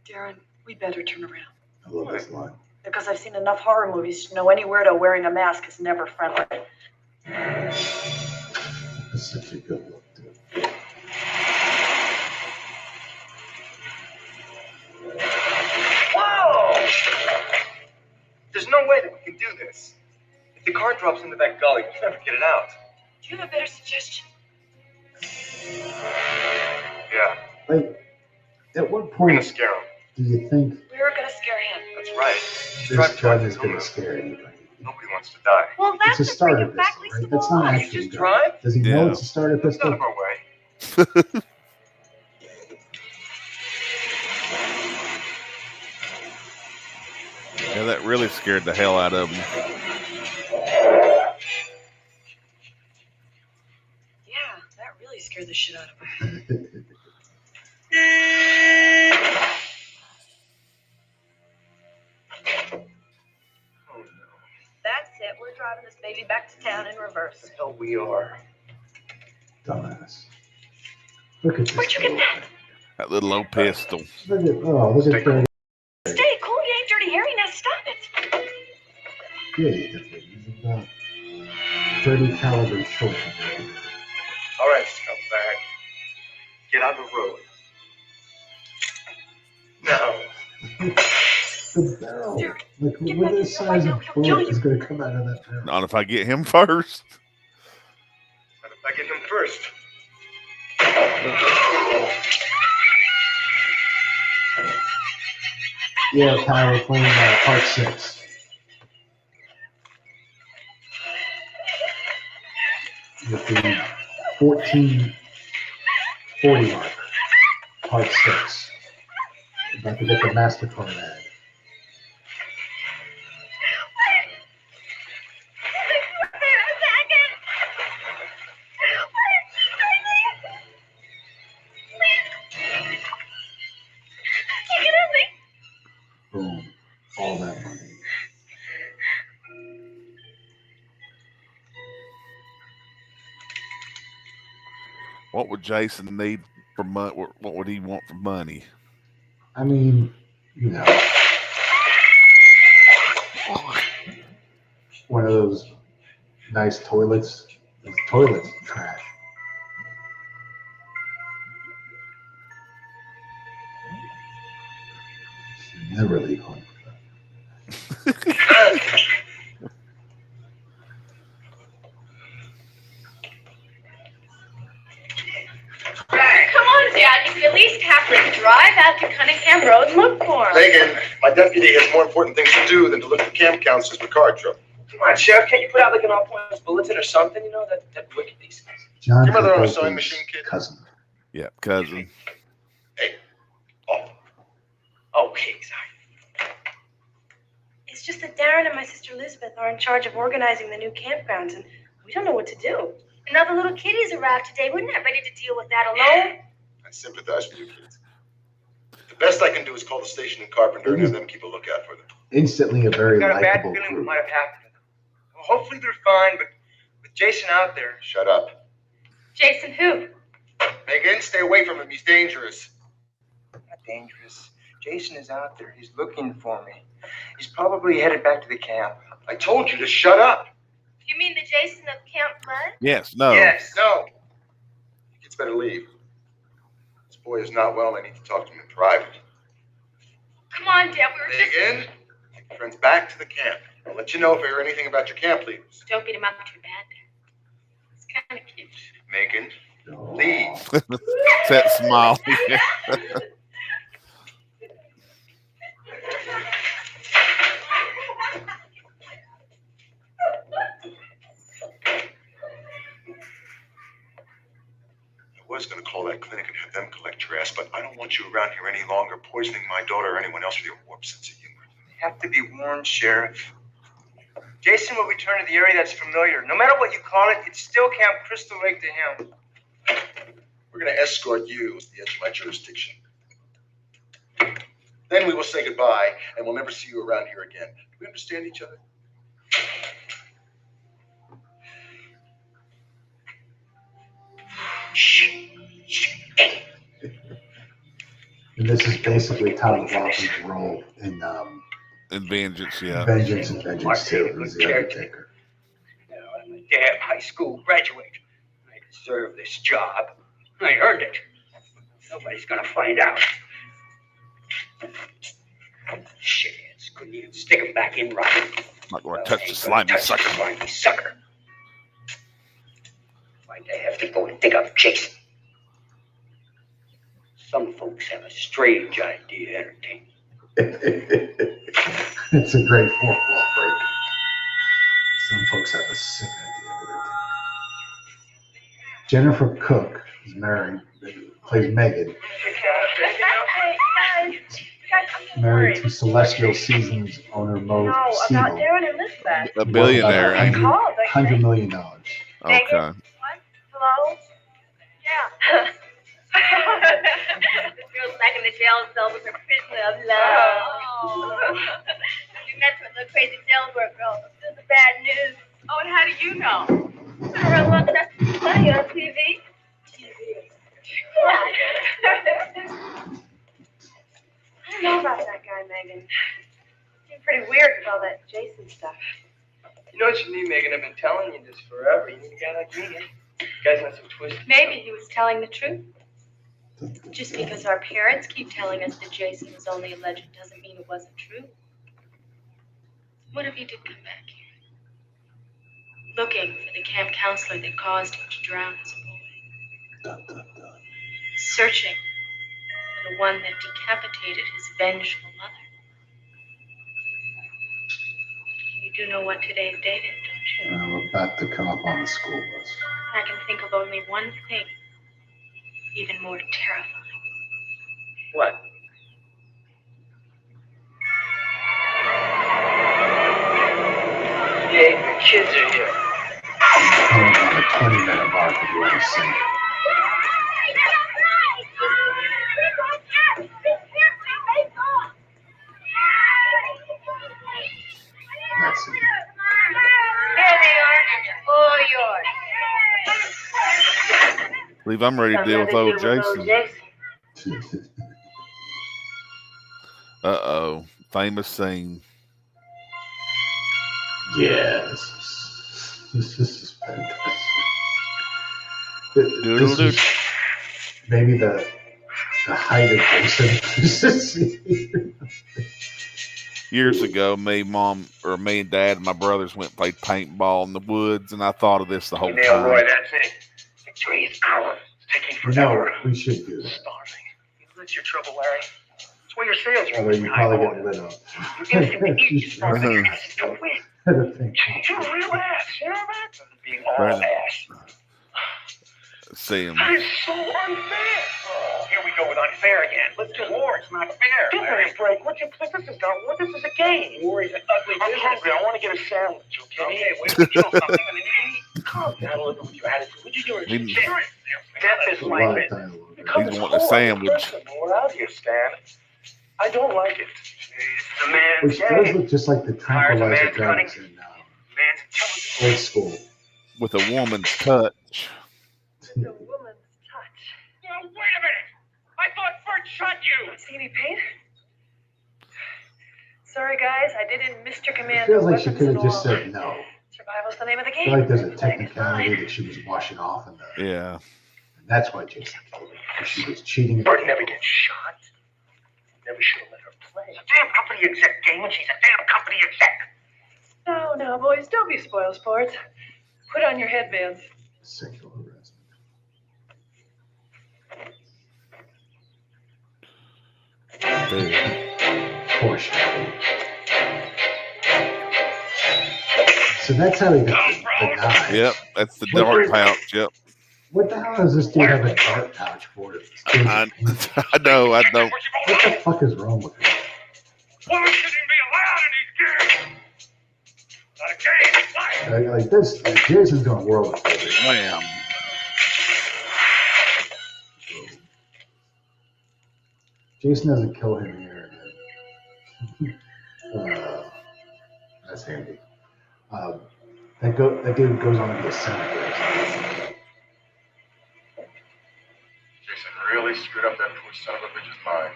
Darren, we better turn around. I love this line. Because I've seen enough horror movies to know any weirdo wearing a mask is never friendly. That's such a good look, dude. Whoa! There's no way that we can do this. If the car drops into that gully, we'll never get it out. Do you have a better suggestion? Yeah, Like, at what we're gonna point scare him. do you think We're gonna scare him. That's right. this gun is going to scare anybody? Nobody wants to die. Well, It's a starter pistol, right? That's not actually just gun. drive? Does he know Yeah. it's a starter It's pistol? out of our way. Yeah, that really scared the hell out of him. Yeah, that really scared the shit out of him. Oh no. That's it. We're driving this baby back to town in reverse. The hell we are. Dumbass. Look at this. Where'd you get that? That little old pistol. Look at Dirty. Stay cool. You ain't dirty Harry. Now stop it. Yeah, you definitely using that 30 caliber short. All right, scumbag. Get on the road. No. The barrel. Derek, Like, get what back this here, size right of now, he'll kill bullet you. is going to come out of that barrel? Not if I get him first. But if I get him first. Yeah, Kyle, we're playing part 6. With the 1440 mark. Part 6. About to get the MasterCard ad. Boom. All that money. What would Jason need for money? What would he want for money? I mean, you know. One of those nice toilets The toilet's trash. Never leave home. Come on, Dad. You could at least have to drive out to Cunningham Road and look for him. Megan, my deputy has more important things to do than to look at the camp counselors for card trouble. Come on, Sheriff, can't you put out like an all-points bulletin or something? You know, that'd be wicked decent. John Your mother on a Travolta's sewing machine, kid? cousin. Yeah, cousin. Hey, off. Okay, sorry. It's just that Darren and my sister Elizabeth are in charge of organizing the new campgrounds, and we don't know what to do. And all the little kiddies arrived today. We're not ready to deal with that alone. I sympathize with you kids. The best I can do is call the station and carpenter and have them keep a lookout for them. Instantly a very I got a bad likable feeling what group. might have happened to them. Well, hopefully they're fine, but with Jason out there. Shut up. Jason who? Megan, stay away from him. He's dangerous. Not dangerous. Jason is out there. He's looking for me. He's probably headed back to the camp. I told you to shut up. You mean the Jason of Camp Blood? Yes, no. Yes. No. You kids better leave. This boy is not well, and I need to talk to him in private. Come on, Dad. We were just... Megan, take your friends back to the camp. I'll let you know if I hear anything about your camp leaders. Don't beat him up too bad. It's kind of cute. Megan, Oh. leave. That smile. I was going to call that clinic and have them collect your ass, but I don't want you around here any longer poisoning my daughter or anyone else with your warped sense of humor. You have to be warned, Sheriff. Jason will return to the area that's familiar. No matter what you call it, it's still Camp Crystal Lake to him. We're going to escort you to the edge of my jurisdiction. Then we will say goodbye, and we'll never see you around here again. Do we understand each other? And this is basically Tom McLaughlin's role in And Vengeance, yeah. Vengeance and Vengeance 2. He's the Undertaker. You know, I'm a damn high school graduate. I deserve this job. I earned it. Nobody's gonna find out. Shitheads couldn't even stick him back in right. Not going to touch the slimy sucker. Slimy sucker. Why'd they have to go and dig up Jason? Some folks have a strange idea of entertainment. It's a great fourth wall break. Some folks have a sick idea of it. Jennifer Cook is married, plays Megan, married to Celestial Seasons owner Mo No, about Siegel. Darren and Elizabeth. A billionaire, ain't he? $100 million. Okay. Hello? Yeah. This girl's back in the jail cell with her prisoner of love. We met with the crazy jailbird girl. This is the bad news. Oh, and how do you know? I heard one that's funny on TV. Yeah. I don't know about that guy, Megan. Seemed pretty weird with all that Jason stuff. You know what you need, Megan? I've been telling you this forever. You need a guy like me. You guys not so twisted. Maybe he was telling the truth. Just because our parents keep telling us that Jason was only a legend doesn't mean it wasn't true. What if he did come back here? Looking for the camp counselor that caused him to drown as a boy. Searching for the one that decapitated his vengeful mother. You do know what today's date is, don't you? We're about to come up on the school bus. I can think of only one thing, even more terrifying. What? Hey, the kids are here. Coming on a 20-minute mark if you want to see. That's it. Here they are, and they're all yours. Believe I'm ready to deal with old Jason. Uh-oh. Famous scene. Yes. This is fantastic. This is maybe the height of Jason. Years ago, me and Dad and my brothers went and played paintball in the woods, and I thought of this the whole time. Roy, that's it. Victory is ours. It's taking forever. We should do that. Starving. That's your trouble, Larry. That's why your sales are Although you probably get lit up. You're innocent to eat. You're gonna still win. You're a real ass. You know that? Being all ass. See him. That is so unfair. Oh, here we go with unfair again. Let's do war. It's not fair. Give me a break. What you think this is not? What this is a game? War is an ugly business. I'm hungry. I want to get a sandwich. Okay, wait till you kill something and then you can eat. Calm down a little with your attitude. Would you do it? Death is life. He's wanting a sandwich. We're out here, Stan. I don't like it. The man's Which does look just like the tranquilizer drugs in old school. With a woman's touch. The woman's touch. Now, wait a minute! I thought Bert shot you! See any pain? Sorry, guys. I didn't Mr. Commando. It feels like she could have just said no. Survival's the name of the I game. feel like there's a technicality that she was washing off in the. Yeah. And that's why Jason killed her. She was cheating. Bert never gets shot. Never should have let her play. She's a damn company exec, Damon. She's a damn company exec. No, boys. Don't be spoil sports. Put on your headbands. Sexual harassment. Portia. So that's how he got the knife. Yep, that's the dark pouch. Yep. What the hell does this dude have a dark pouch for? I know. What the fuck is wrong with him? Why shouldn't be allowed in these games? Not a game, Like this, Jason's doing world of Wham. Jason doesn't kill him here. That's handy. That dude goes on to be a senator. Jason really screwed up that poor son of a bitch's mind.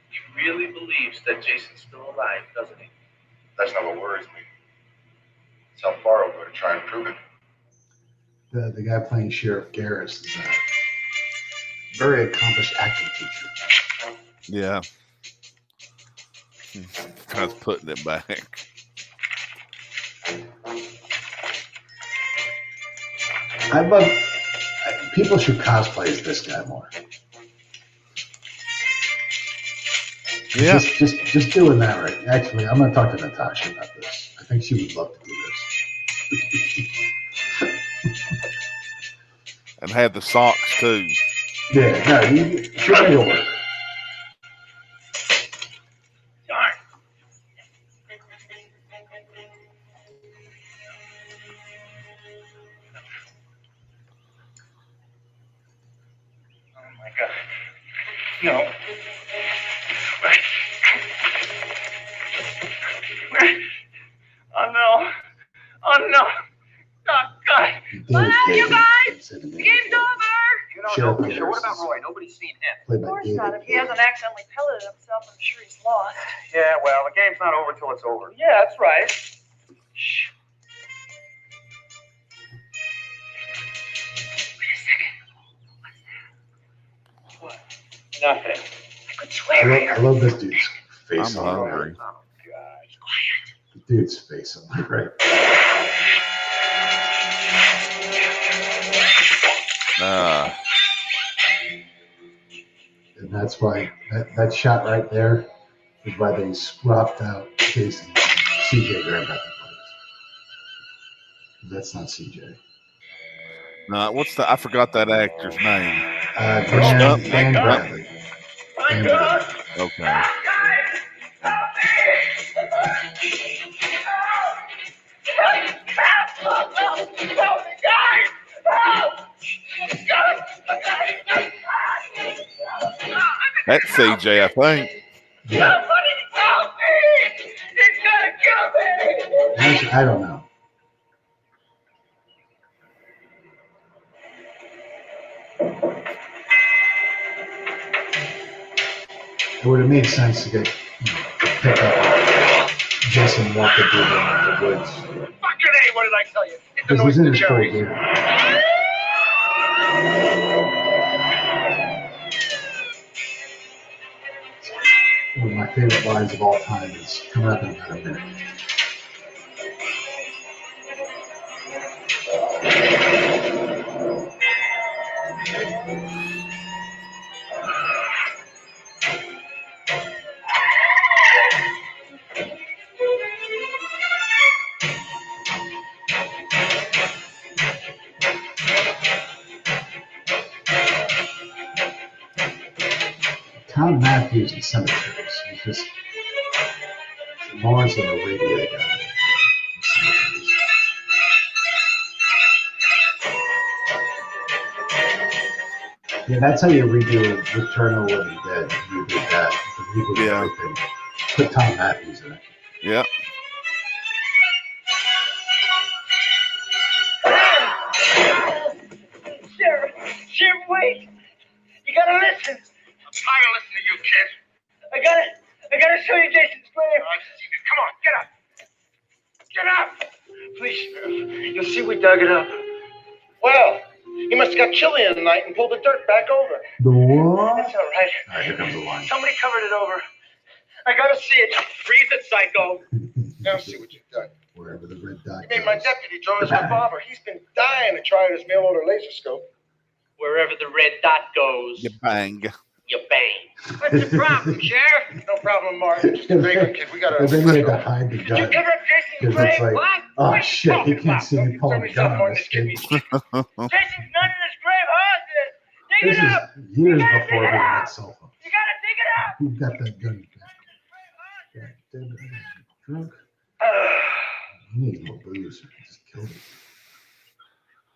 He really believes that Jason's still alive, doesn't he? That's not what worries me. It's how far I'll go to try and prove it. The guy playing Sheriff Garris is a very accomplished acting teacher. Yeah. Kind of putting it back. People should cosplay as this guy more. Yeah. Just doing that right. Actually, I'm going to talk to Natasha about this. I think she would love to do this. And have the socks too. Yeah, no, she'll make it work. No. Oh no. Oh no. Oh God. Well, you guys, the game's over. You don't know for sure. What about Roy? Nobody's seen him. Of course not. If he hasn't accidentally pelleted himself, I'm sure he's lost. Yeah, well, the game's not over till it's over. Yeah, that's right. Shh. Wait a second. What's that? Nothing. I could swear. I love this dude's face. I'm hungry. Oh, God. The dude's face on the right. And that's why that shot right there is why they swapped out Jason. CJ grabbed out the place. That's not CJ. No, I forgot that actor's name. Dan Bradley. Dan Bradley. Okay. That's CJ, I think. Yeah. I don't know. It would have made sense to get pick up Jason walking through the woods. Fucking A, what did I tell you? Get the Because noise he's in to his full cherries. gear. One of my favorite lines of all time is coming up in about a minute. Tom Matthews in Cemeteries. He's just Lawrence on the radio guy. Yeah, that's how you redo Return of the Living Dead. You did that. You reboot everything. Put Tom Matthews in it. Yeah. Sheriff, wait! You gotta listen! I'm tired of listening to you, kid. I gotta show you Jason's grave. I've seen it. Come on, get up. Get up! Please, Sheriff. You'll see we dug it up. Well, he must have got chilly in the night and pulled the dirt back over. The what? That's all right. All right, here comes the line. Somebody covered it over. I gotta see it. Freeze it, psycho. Now see what you've done. Wherever the red dot You made my goes. deputy draw his revolver. He's been dying to try his mail order laser scope. Wherever the red dot goes, You bang. you bang. What's the problem, Sheriff? No problem, Mark. Just a vagrant kid. We gotta. And then you had to hide the Did you gun. cover up Jason's Because grave? it's like, What? oh What shit, are he you can't see me talking pulling about? a gun on This this kid kid. needs- Jason's not in his grave, huh? Dig This it is up! years gotta before we dig it had out. cell phones. You gotta dig it up! Who got that gun back? God damn it, I'm drunk. You need more booze. Just killed it.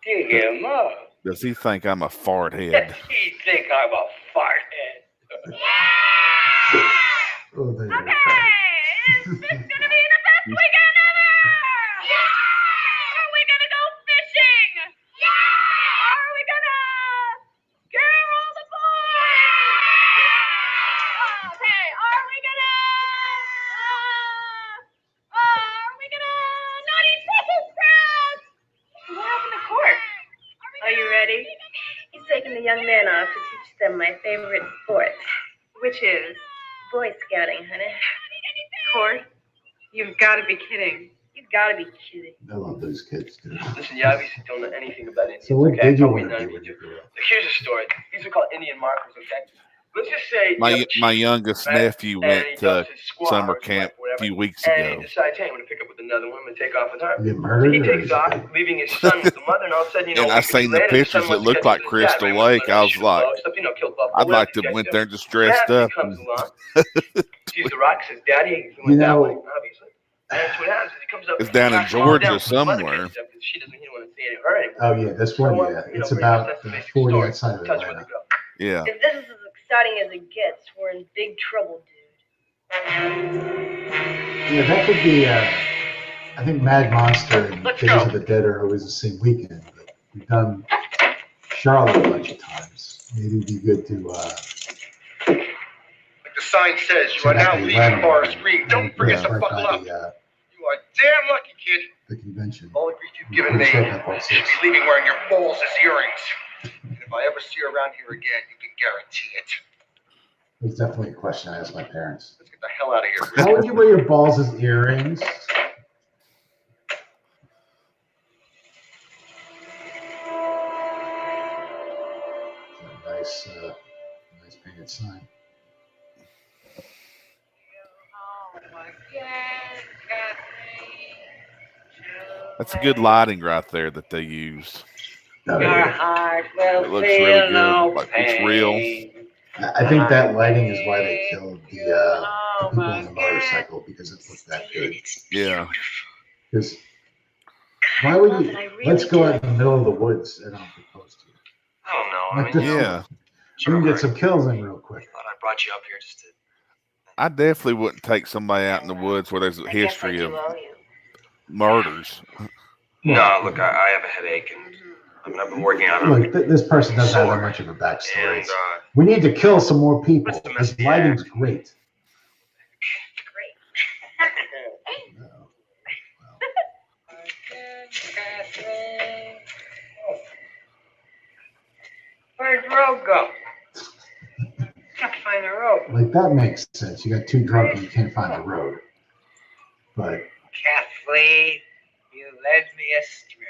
Dig him up. Does he think I'm a fart head? He think I'm a fart head. Oh, there you go. Okay, is this gonna be the best weekend ever? Yeah! Are we gonna go fishing? Yeah! Are we gonna carol the boys? Okay, are we gonna not eat Brussels sprouts? What happened to Court? Are you ready? He's taking the young men off to teach them my favorite sport. Which is? Boy Scouting, honey. Court? You've got to be kidding. You gotta be kidding. I love those kids, dude. Listen, you obviously don't know anything about Indians. So what okay? did you Probably want to none do of with you your girl? do. Here's a story. These are called Indian markers, okay? Let's just say My youngest nephew went to summer camp a few weeks and he ago. decides, hey, I'm gonna pick up with another woman and take off with her. You get So murdered he or takes is off, it- leaving his son with the mother, and all of a sudden, you know, And I a week or two seen the later, pictures son that wants looked to like get to his dad, Crystal right? Lake. I was Shoot like, bugs, stuff, you know, kill buffalo, I'd like to whatever went you there guys just do. dressed Dad up. comes And along, sees the rock, says, Daddy, he You went that know- way, obviously. And that's what happens. He comes up. It's down in knocks him all Georgia down with the mother somewhere. kid stuff, 'cause She doesn't want to see any of her anymore. Oh yeah, this one, So, yeah. you know, It's pretty much about that's the basic 40 story. outside of Touch with Atlanta. the girl. yeah. If this is as exciting as it gets, we're in big trouble, dude. Yeah, that could be, I think Mad Monster and Let's Days go. of the Dead are always the same weekend, but we've done Charlotte a bunch of times. Maybe it'd be good to, Like the sign says, you are now leaving Forest Green. Don't forget to buckle up. You are damn lucky, kid. the convention. All the grief you've given me. Pretty sure that was You should be leaving wearing your balls as earrings. And if I ever see you around here again, you can guarantee it. It's definitely a question I asked my parents. Let's get the hell out of here. How would you wear your balls as earrings? Nice, nice painted sign. That's a good lighting right there that they used. Oh, Your yeah. heart will It looks feel really good. no Like, it's real. pain. I think that lighting is why they killed the people on the motorcycle, because it looked that good. Yeah. Because why would Love you? it, I really Let's go do. out in the middle of the woods and I'll propose to you. I don't know. I Like mean, this- Yeah. We can get some kills in real quick. I thought I brought you up here just to. I definitely wouldn't take somebody out in the woods where there's a history of murders. No, look, I have a headache, and I mean, I've been working on it. Look, this person doesn't have that much of a backstory. And We need to kill some more people. What's the This message? lighting's great. No. road go? Can't find the road. Like, that makes sense. You got too drunk and you can't find the road. But Kathleen, you led me astray.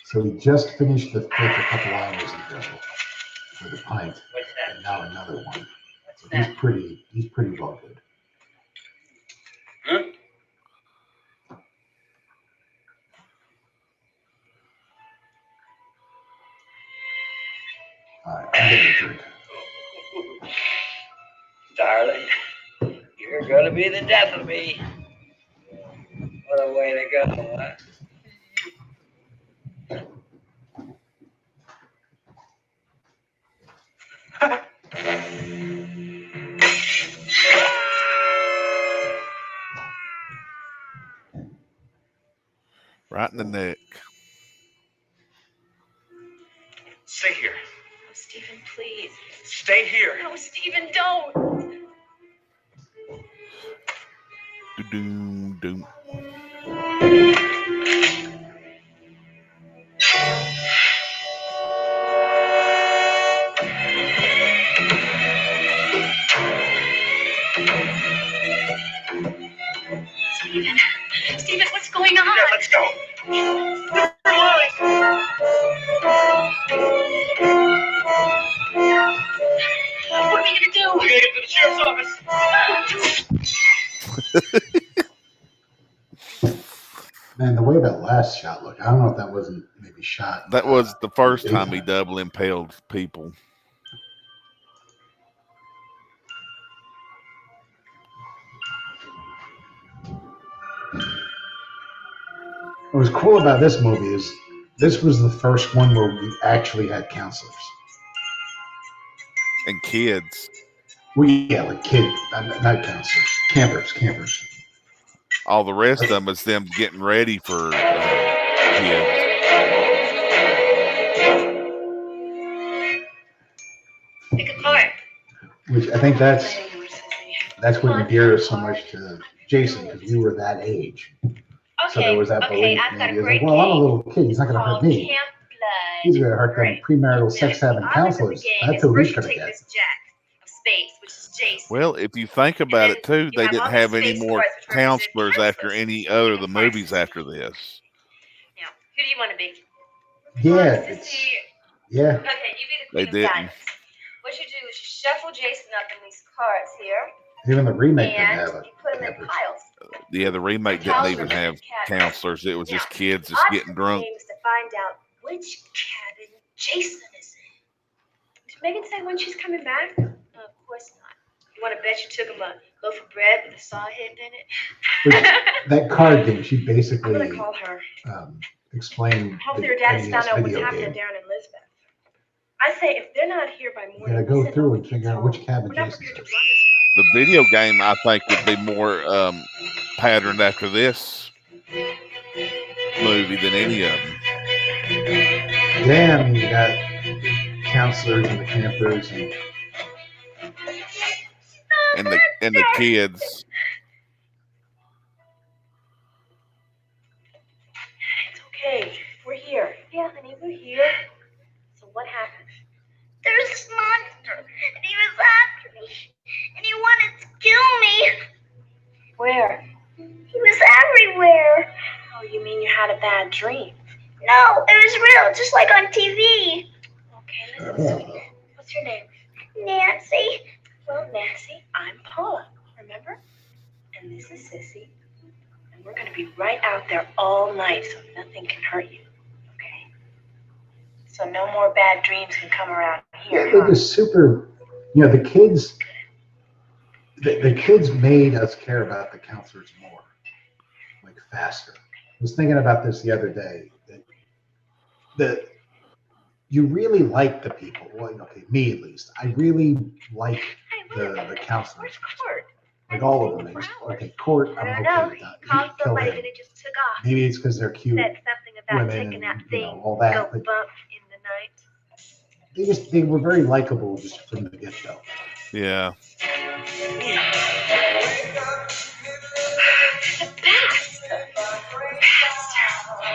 so we just finished the fifth a couple hours ago with a pint, What's that? and now another one. What's So that? he's pretty well good. Huh? All right, I'm getting a drink. Darling, you're gonna be the death of me. What a way to go, huh? Right in the neck. Stay here. Oh, Stephen, please. Stay here. No, Stephen, don't. Doom, doom. Stephen, Stephen, what's going on? Yeah, let's go. What are we gonna do? We're gonna get to the sheriff's office. Man, the way that last shot looked, I don't know if that wasn't maybe shot. That was the first time he daytime. double impaled people. What was cool about this movie is this was the first one where we actually had counselors. And kids. Well, yeah, like not counselors, campers. All the rest of them is them getting ready for kids. Pick a card. Which I think that's what endeared us so much to Jason, because we were that age. So there was that belief. I've got Maybe a it's great like, well, I'm a game little kid. He's not going to hurt called me. Camp Blood. He's going to hurt them Right. premarital sex-having counselors. That's who he's going to get. This Jack of space, which is Jason. Well, if you think about it too, you they have didn't all have these any space more cards which represent counselors after counselors. any other of the movies after this. Now, who do you want to be? Yeah, Sissy. it's, yeah. Okay, you be the They queen of didn't. diamonds. What you do is you shuffle Jason up in these cards here, Even the remake didn't and have it. you put them in campers. piles. Yeah, the remake didn't even have counselors. It was just kids just Odds getting of drunk. games to find out which cabin Jason is in. Did Megan say when she's coming back? No, of course not. You want to bet you took him a loaf of bread with a saw hidden in it? That card game, she I'm basically gonna call her. explained Hopefully the her dad's NES found out what's video happening game. to Darren and Lisbeth. I say if they're not here by You morning, got to go send through all and the figure kids out which home. cabin We're not Jason's prepared to in. run this. The video game, I think, would be more patterned after this movie than any of them. Yeah, I mean, you got counselors and the campers And the kids. It's okay. We're here. Yeah, honey, we're here. So what happened? There's this monster, and he was after me, and he wanted to kill me. Where? He was everywhere. Oh, you mean you had a bad dream? No, it was real, just like on TV. Okay, listen, sweetie. What's your name? Nancy. Well, Nancy, I'm Paula, remember? And this is Sissy. And we're going to be right out there all night so nothing can hurt you, okay? So no more bad dreams can come around here, Yeah, they're just super. You know, the kids. The kids made us care about the counselors more, like faster. I was thinking about this the other day. That you really like the people. Well, okay, me at least. I really like the counselors. Like all of them. They just, okay, Court, I'm I okay don't know. with He that. called Kill somebody him. and it just took off. Maybe it's because they're cute Said something about women taking that and thing, all go that. But bump in the night. they were very likable just from the get go. Yeah.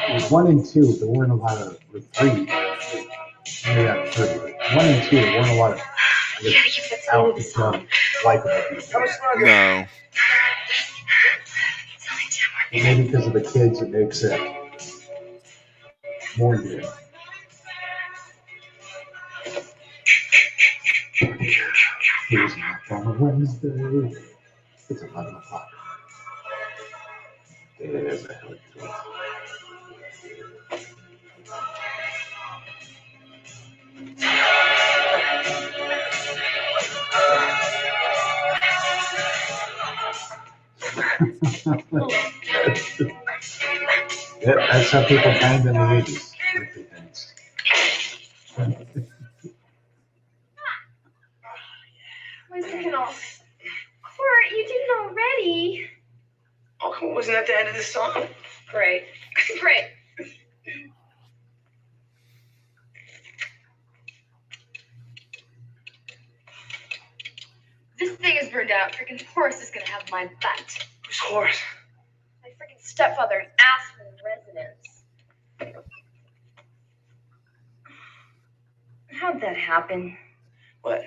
It was 1 and 2. There weren't a lot of 3. Yeah, 1 and 2 weren't a lot of You gotta keep that out sound of the song. likable people. No. Maybe because of the kids, it makes it more good. Here's not on a Wednesday. It's 11 o'clock. There's a hell Yeah, that's how people banged in the 80s. Like they danced. Where's the kennel? Court, you did it already. Oh, come on, wasn't that the end of the song? Great. Great. This thing is burned out. Freaking horse is gonna have my butt. Whose horse? My freaking stepfather, an asshole residence. How'd that happen? What?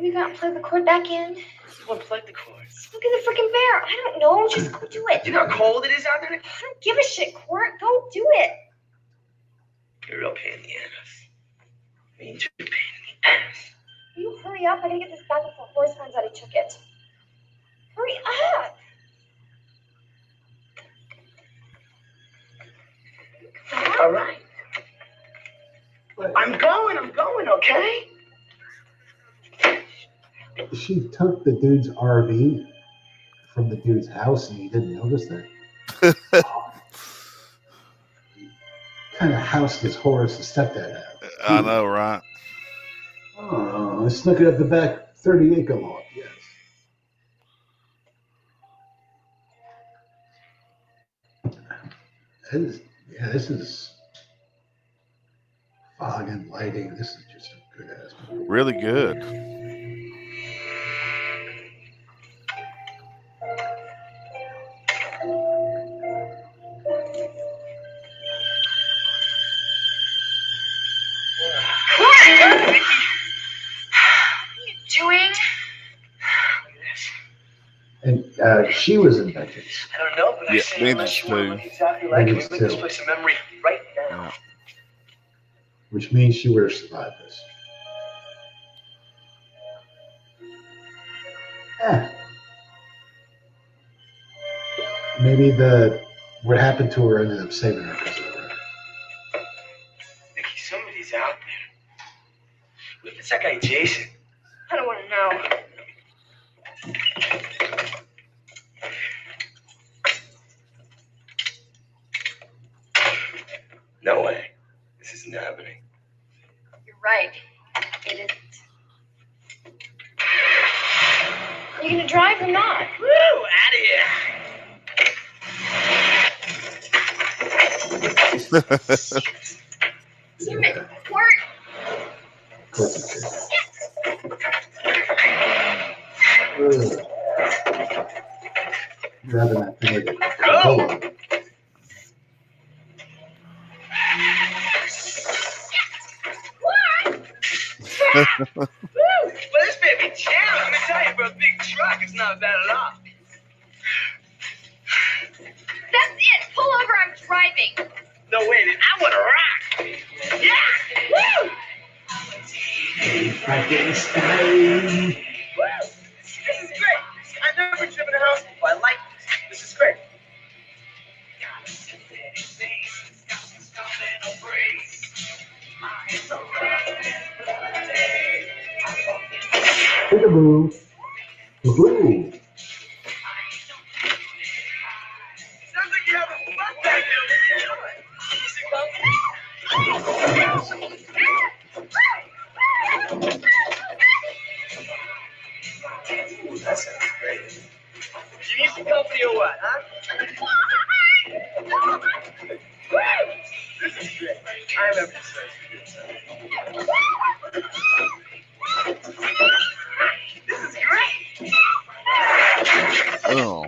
You gotta plug the cord back in? Someone plugged the cords. Look at the freaking bear. I don't know. Just go do it. You know how cold it is out there? I don't give a shit, Court. Go do it. You're a real pain in the ass. Means you're a pain in the ass. Will you hurry up? I gotta get this back before Horace finds out he took it. Hurry up. All right. I'm going, okay? She took the dude's RV from the dude's house and he didn't notice that. Kind of house does Horace's stepdad have? I know, right? Oh, I snuck it up the back 30-acre lot, yes. This is fog and lighting. This is just a good ass movie. Really good. Doing? And she was in vengeance. I don't know, but I Yeah, say unless you want to Vengeance look exactly like it, we Vengeance make this too. place a memory right now. Which means she would have survived this. Maybe what happened to her ended up saving her because of her. Nikki, somebody's out there. What if it's that guy Jason? I don't want to know. No way. This isn't happening. You're right. It isn't. Are you gonna drive or not? Woo! Out of here! Damn it, Court. Grabbing that thing like a Go! pillow. Woo! Well, this baby jam, let me tell you, for a big truck, it's not bad at all. That's it. Pull over. I'm driving. No, wait, I want to rock. Yeah! Woo! Frankenstein. Woo! This is great. I've never driven a house before. I like this. This is great. Peekaboo. Woohoo. Sounds like you have a fun back there. Ooh, that sounds great. You need some company or what, huh? This is great. I remember this. This is great. Oh.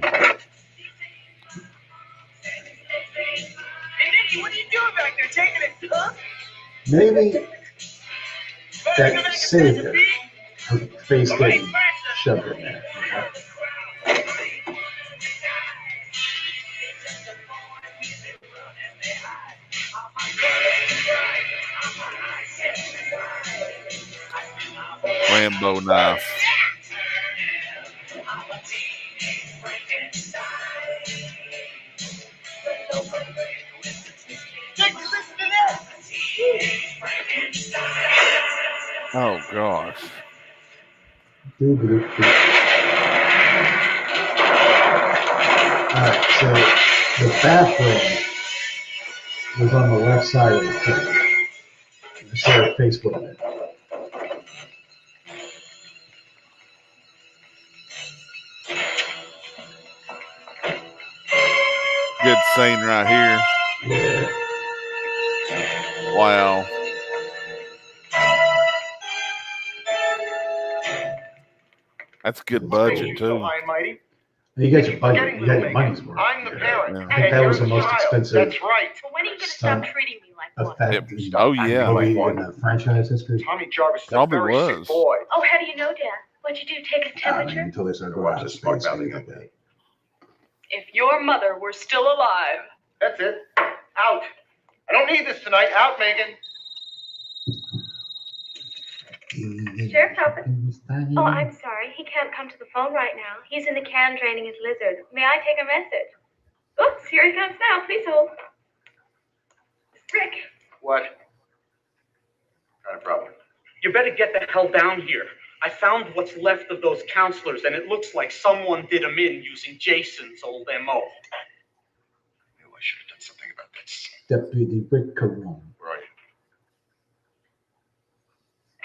Hey, Nick, What are you doing back there? Taking it, huh? Maybe that saved her. Her face getting shoved in there. Rambo knife. Oh gosh. Alright, so the bathroom was on the left side of the kitchen. That's where her face would have been. Good scene right here. Yeah. Wow. That's a good budget So too. high and mighty. You got your budget, you got your money's worth. I'm the parent. Yeah. I think that was the most expensive That's right. But when are you going to Stunt stop treating me like one? effect in Oh yeah. movie in the franchise history. Tommy Jarvis is a Probably very was. sick boy. Oh, how do you know, Dad? What'd you do? Take his I mean, temperature? until they started going out of space, something like that. If your mother were still alive. That's it. Out. I don't need this tonight. Out, Megan. Sheriff's office. Oh, I'm sorry. He can't come to the phone right now. He's in the can draining his lizard. May I take a message? Oops, here he comes now. Please hold. Rick. What? Kind of problem. You better get the hell down here. I found what's left of those counselors, and it looks like someone did them in using Jason's old M.O. I knew I should have done something about this. Deputy Rick Caron. Right.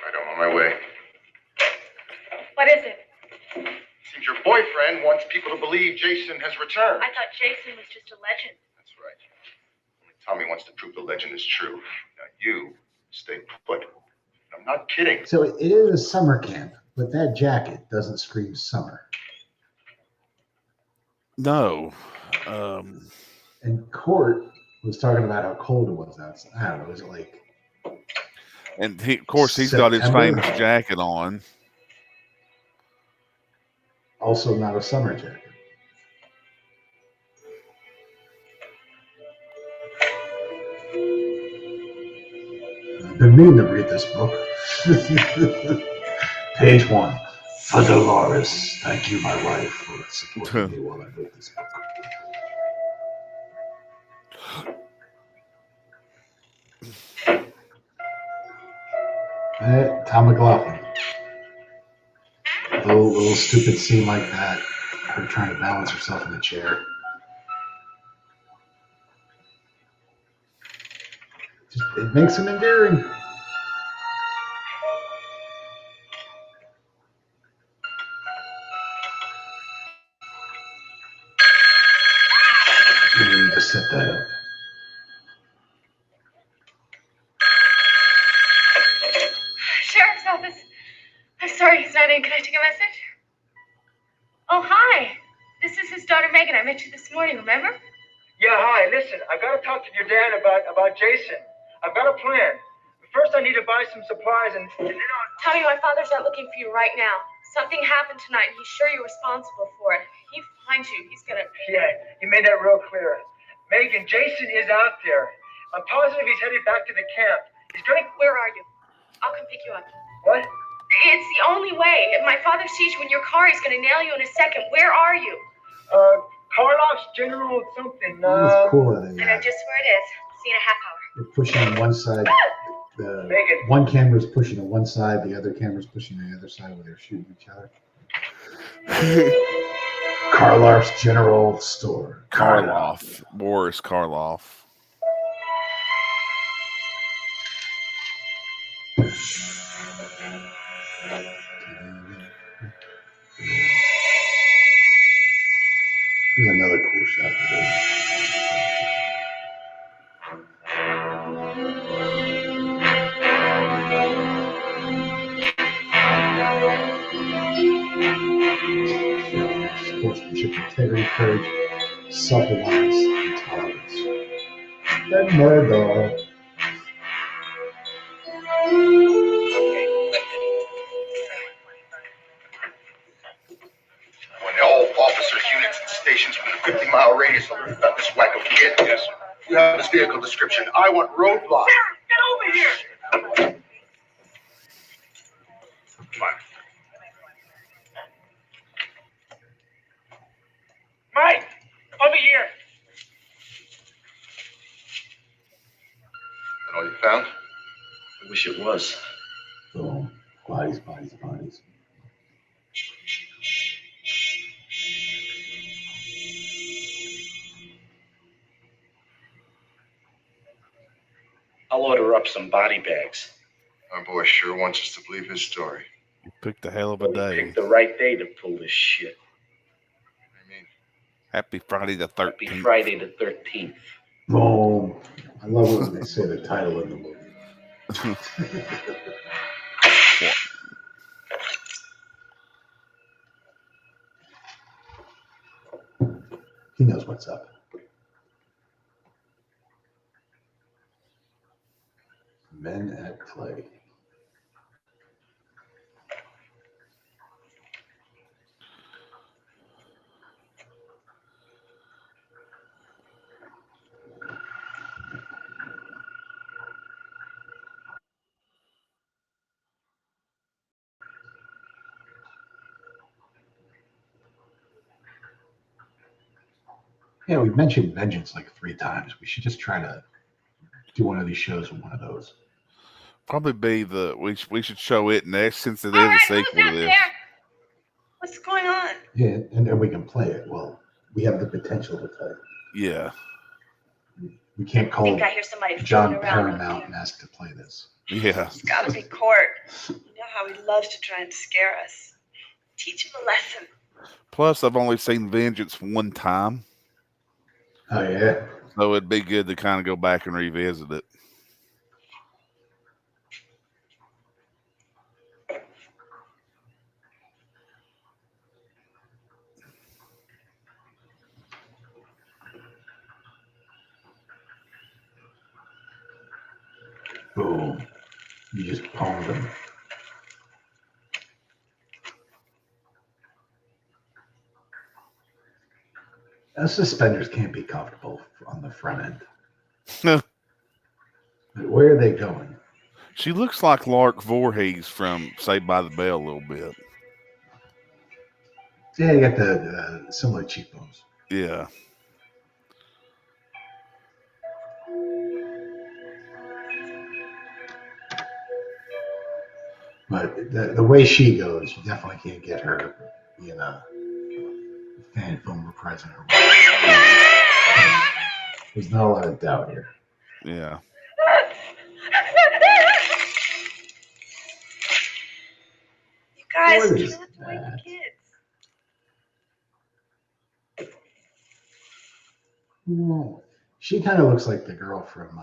I'm on my way. What is it? Seems your boyfriend wants people to believe Jason has returned. I thought Jason was just a legend. That's right. Only Tommy wants to prove the legend is true. Now you stay put. I'm not kidding. So it is a summer camp, but that jacket doesn't scream summer. No. And Court was talking about how cold it was outside. I don't know, was it like And he, of course, he's got his September? famous jacket on. also not a summer jacket? I've been meaning to read this book. Page 1. For Dolores, thank you, my wife, for supporting me while I wrote this book. Tom McLaughlin. A little stupid scene like that. Her trying to balance herself in a chair. It makes him endearing. You need to set that up. Sheriff's office. I'm sorry he's not in. Can I take a message? Oh, hi. This is his daughter, Megan. I met you this morning, remember? Yeah, hi. Listen, I've got to talk to your dad about Jason. I've got a plan. First, I need to buy some supplies, and then I'll... Tommy, my father's not looking for you right now. Something happened tonight, and he's sure you're responsible for it. He finds you. He's gonna... Yeah, you made that real clear. Megan, Jason is out there. I'm positive he's headed back to the camp. He's gonna... Where are you? I'll come pick you up. What? It's the only way. If my father sees you in your car, he's gonna nail you in a second. Where are you? Karloff's General something. It's cool that I know just where it is. See you in a half hour. they're pushing on one side. Megan. One camera's pushing on one side, the other camera's pushing on the other side where they're shooting each other. Karloff's General Store. Karloff. Boris Karloff. Here's another cool shot today. Sportsmanship, integrity, courage, self-reliance, and tolerance. That murder. When all officers, units, and stations within a 50-mile radius are learning about this wacko kid. Yes, sir. You have his vehicle description. I want roadblock. Get over here! Come on. Mike, over here. And all you found? I wish it was. Boom. Bodies, bodies, bodies. I'll order up some body bags. Our boy sure wants us to believe his story. You picked a hell of a day. Picked the right day to pull this shit. I mean, Happy Friday the 13th. Happy Friday the 13th. Boom. I love it when they say the title of the movie. He knows what's up. Men at play. Yeah, we've mentioned Vengeance like 3 times. We should just try to do one of these shows with one of those. Probably be we should show it next since it is All a right, sequel who's to out this. there? What's going on? Yeah, and we can play it. Well, we have the potential to play it. Yeah. We can't I call think I hear somebody John fooling around. Paramount and ask to play this. Yeah. It's gotta be Court. You know how he loves to try and scare us. Teach him a lesson. Plus, I've only seen Vengeance one time, Oh, yeah. so it'd be good to kind of go back and revisit it. Boom. You just pwned him. Those suspenders can't be comfortable on the front end. Where are they going? She looks like Lark Voorhees from Saved by the Bell a little bit. Yeah, you got the similar cheekbones. Yeah. But the way she goes, you definitely can't get her being a fan film reprising her. There's not a lot of doubt here. Yeah. You guys, What can't is wait for that? kids. No. She kind of looks like the girl from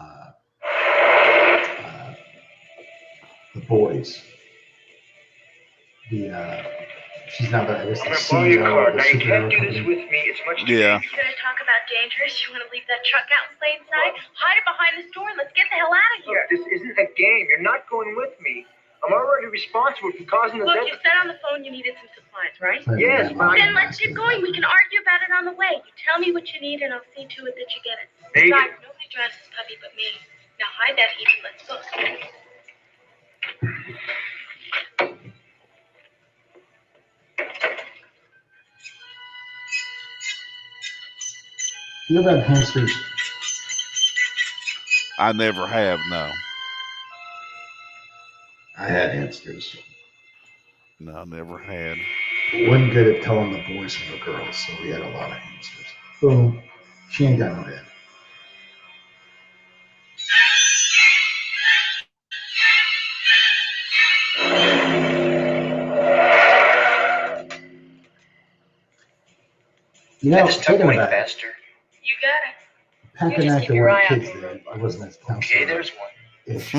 The Boys. She's not the, I guess, I'm the gonna borrow your CEO car. of the Now you can't superhero do this company. with me. It's much too Yeah. You gonna talk about dangerous? You wanna leave that truck out in plain sight? Hide it behind the store and let's get the hell out of here. Look, this isn't a game. You're not going with me. I'm already responsible for causing the Look, death. you said on the phone you needed some supplies, right? Playing Yes, that but- line Then let's get going. We can argue about it on the way. You tell me what you need and I'll see to it that you get it. Maybe. Besides, nobody drives this puppy but me. Now hide that heap and let's go. You ever have hamsters? I never have, no. I had hamsters. No, never had. Wasn't good at telling the boys from the girls, so we had a lot of hamsters. Boom. She ain't got no head. You know, Just tuck thinking away about it, faster. You got it. packing You just that keep to your one eye kids out. there, I wasn't as Okay, counselor. there's one. Ish.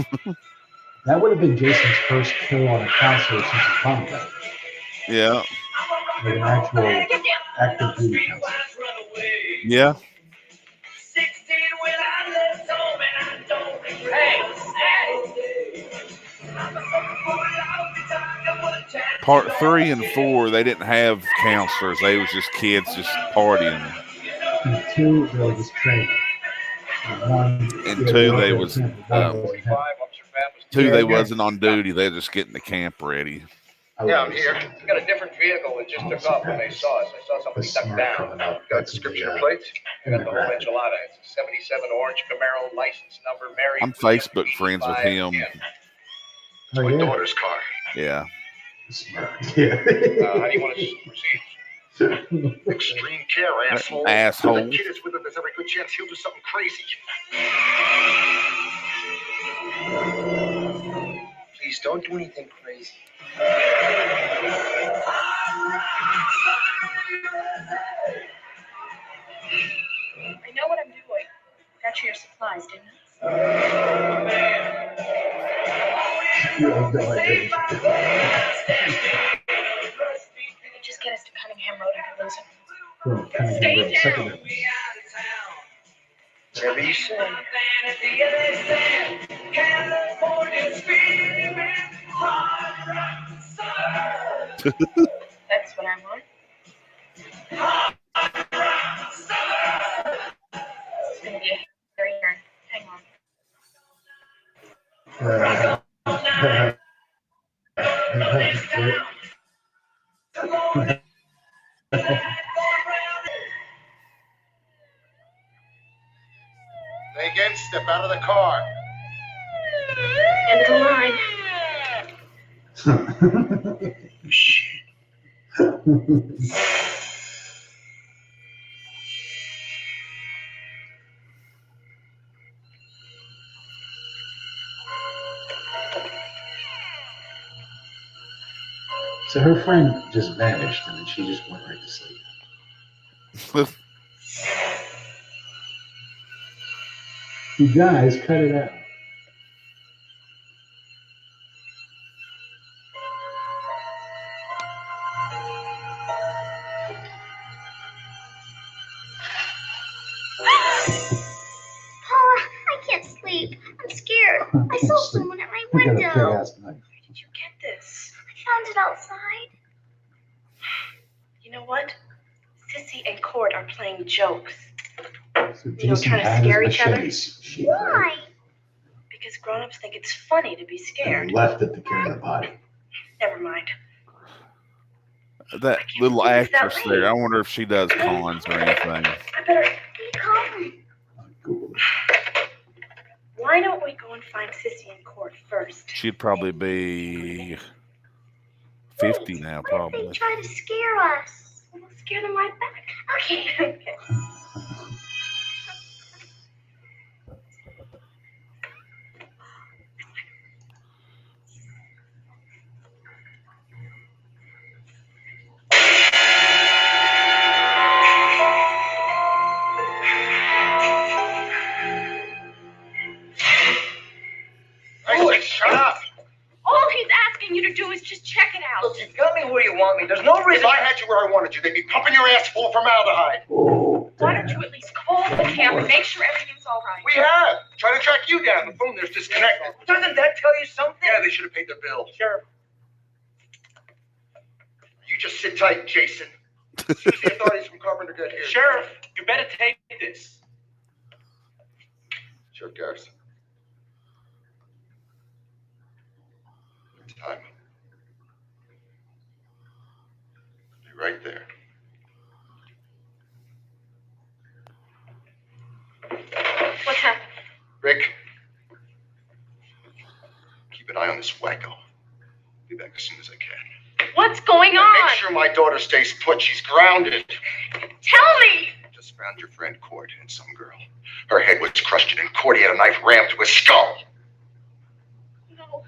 That would have been Jason's first kill on a counselor since his mom died. Yeah. Like an actual active duty counselor. Yeah. Part 3 and 4, they didn't have counselors. They was just kids just partying. And 2, they were just training. And 1, And yeah, 2, one they at was camp, one wasn't him. 2, Yeah, they yeah. wasn't on duty. They were just getting the camp ready. Yeah, I'm here. We got a different vehicle that just took off when they saw us. I saw The somebody duck smart down. coming up. Got a That's description the, of plates? I got the whole enchilada. It's a 77 orange Camaro, license number, Mary. I'm William, Facebook friends with 85. him. It's Oh, my yeah. daughter's car. Yeah. Smart. Yeah. How do you want to proceed? Extreme care, asshole. Asshole. The kid is with her. There's every good chance he'll do something crazy. Please don't do anything crazy. I know what I'm doing. Got you your supplies, didn't I? Just get us to Cunningham Road and lose him. Cool. Cunningham Road, second row. Whatever you say. That's what I want. It's gonna be a hairy turn. Hang on. Say again, step out of the car. End of the line. So her friend just vanished, and then she just went right to sleep. You guys, cut it out. Paula, I can't sleep. I'm scared. I saw someone at my We got a big window. ass knife. Where did you get this? I found it outside. You know what? Sissy and Cord are playing jokes. So You know, Jason trying to had scare his each other? machetes. Shit, Why? right? Because grown-ups think it's funny to be scared. And left it to carry the body. Never mind. That little believe it's that actress there, late. I wonder if she does cons or anything. I better. Be calm. Google it. Why don't we go and find Sissy and Cord first? She'd probably be 50 now, What if probably. they try to scare us? We'll scare them right back. Okay. Okay. Hey, shut up. All he's asking you to do is just check it out. Look, you've got me where you want me. There's no If reason. I had you where I wanted you, they'd be pumping your ass full of formaldehyde. Oh, Why don't you at least call the camp and make sure everything's all right? We have. Trying to track you down. The phone there's disconnected. Doesn't that tell you something? Yeah, they should have paid their bill. Sheriff. You just sit tight, Jason. As soon as the authorities from Carpenter get here. Sheriff, you better take this. Sure, Garrison. Time. Be right there. What's happened? Rick, keep an eye on this wacko. Be back as soon as I can. What's going And on? make sure my daughter stays put. She's grounded. Tell me! Just found your friend Cord and some girl. Her head was crushed in, and Cordy had a knife rammed to his skull. No.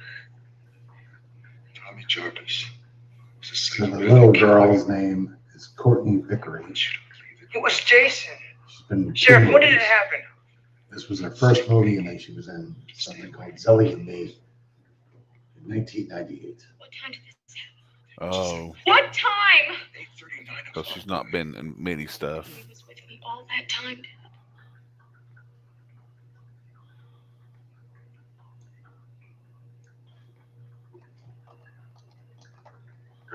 Tommy Jarvis. Was a so the single little kid. girl's name is Courtney Vickering. It was Jason. She's been in Sheriff, two when did it movies. happen? This was her first movie, and then she was in something called Zelly and Me in 1998. What time did this happen? Oh, What time? 8:39. because she's not been in many stuff. He was with me all that time.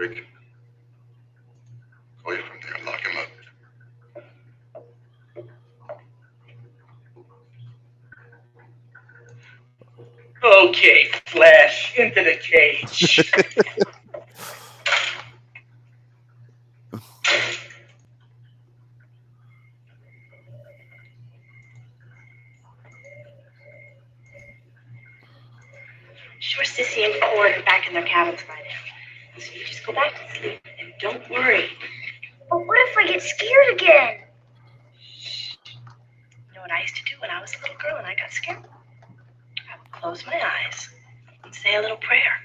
Rick, away from there, lock him up. Okay, Flash, into the cage. Sure, Sissy and Cord are back in their cabins by now. So you just go back to sleep and don't worry. But what if I get scared again? You know what I used to do when I was a little girl and I got scared? I would close my eyes and say a little prayer.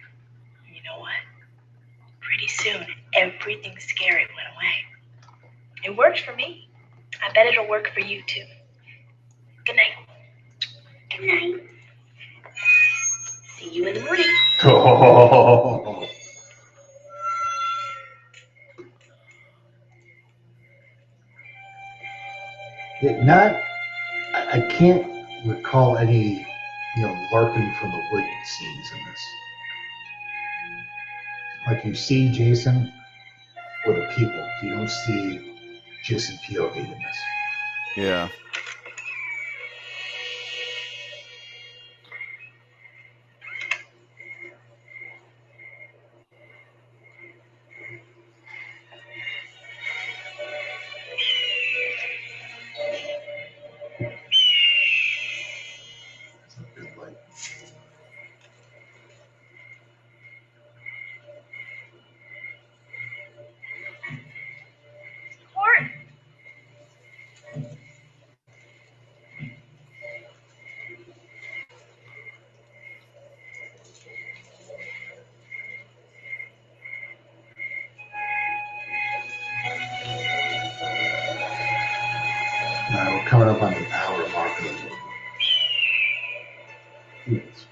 And you know what? Pretty soon, everything scary went away. It worked for me. I bet it'll work for you too. Good night. Good night. See you in the morning. Oh. I can't recall any, LARPing from the woods scenes in this. Like you see Jason or the people, you don't see Jason POV in this. Yeah. It's a good light. Cord. We're coming up on the hour mark of the movie. Yes.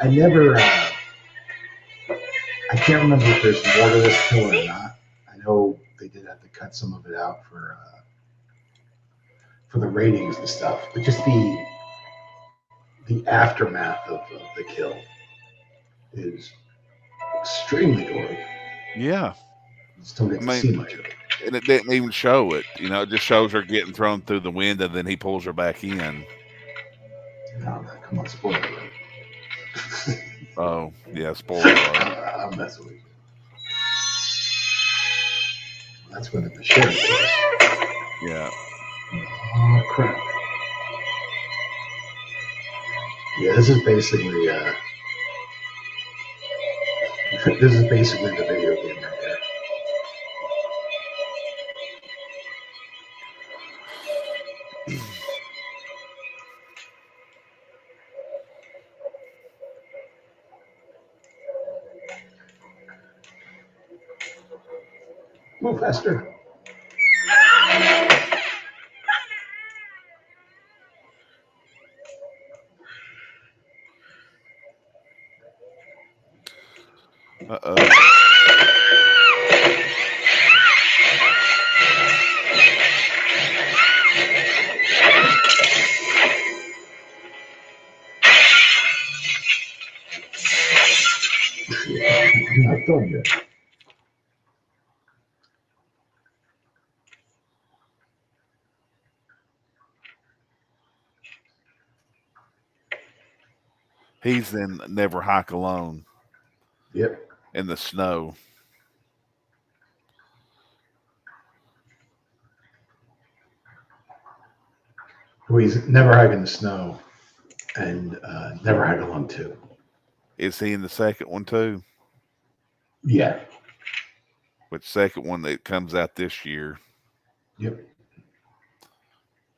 I never, I can't remember if there's more to this kill or not. I know they did have to cut some of it out for the ratings and stuff, but just the aftermath of the kill is extremely gory. Yeah. You just don't get to see much of it. And it didn't even show it. It just shows her getting thrown through the window, then he pulls her back in. No, come on, spoiler alert. Oh, yeah, spoiler alert. I'm messing with you. That's when the sheriff is. Yeah. Oh, crap. Yeah, this is basically the video game right there. Move faster. Uh-oh. I'm not done yet. He's in Never Hike Alone. Yep. In the snow. Well, he's Never Hike in the Snow and Never Hike Alone 2. Is he in the second one too? Yeah. Which second one that comes out this year? Yep.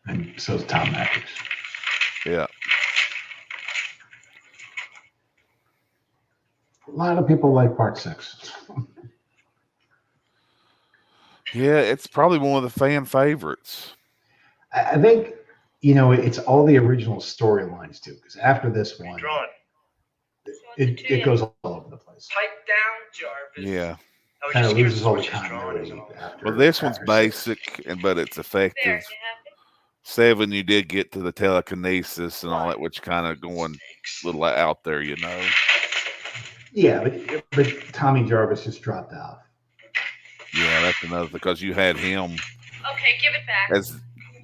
And so is Tom Matthews. Yeah. A lot of people like part 6. Yeah, it's probably one of the fan favorites. I think, it's all the original storylines too, because after this one, it goes all over the place. Pipe down, Jarvis. Yeah. Kind of loses all the continuity. Well, this one's basic, but it's effective. 7, you did get to the telekinesis and all that, which kind of going a little out there, you know. Yeah, but Tommy Jarvis just dropped off. Yeah, that's another because you had him Okay, give it back. as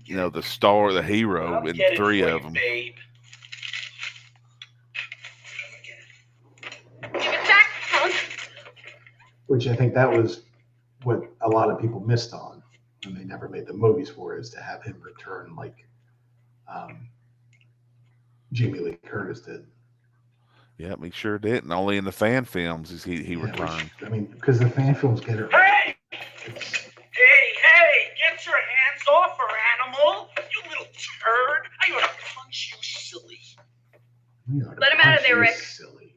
the star, the hero in 3 of them. Babe. Give it back, punk. Which I think that was what a lot of people missed on when they never made the movies for it, is to have him return like Jamie Lee Curtis did. Yeah, he sure did. And only in the fan films is he returned. Which, I mean, because the fan films get it. Hey! Hey! Get your hands off her, animal! You little turd! I ought to punch you, silly. Let him out of there, Rick. Silly.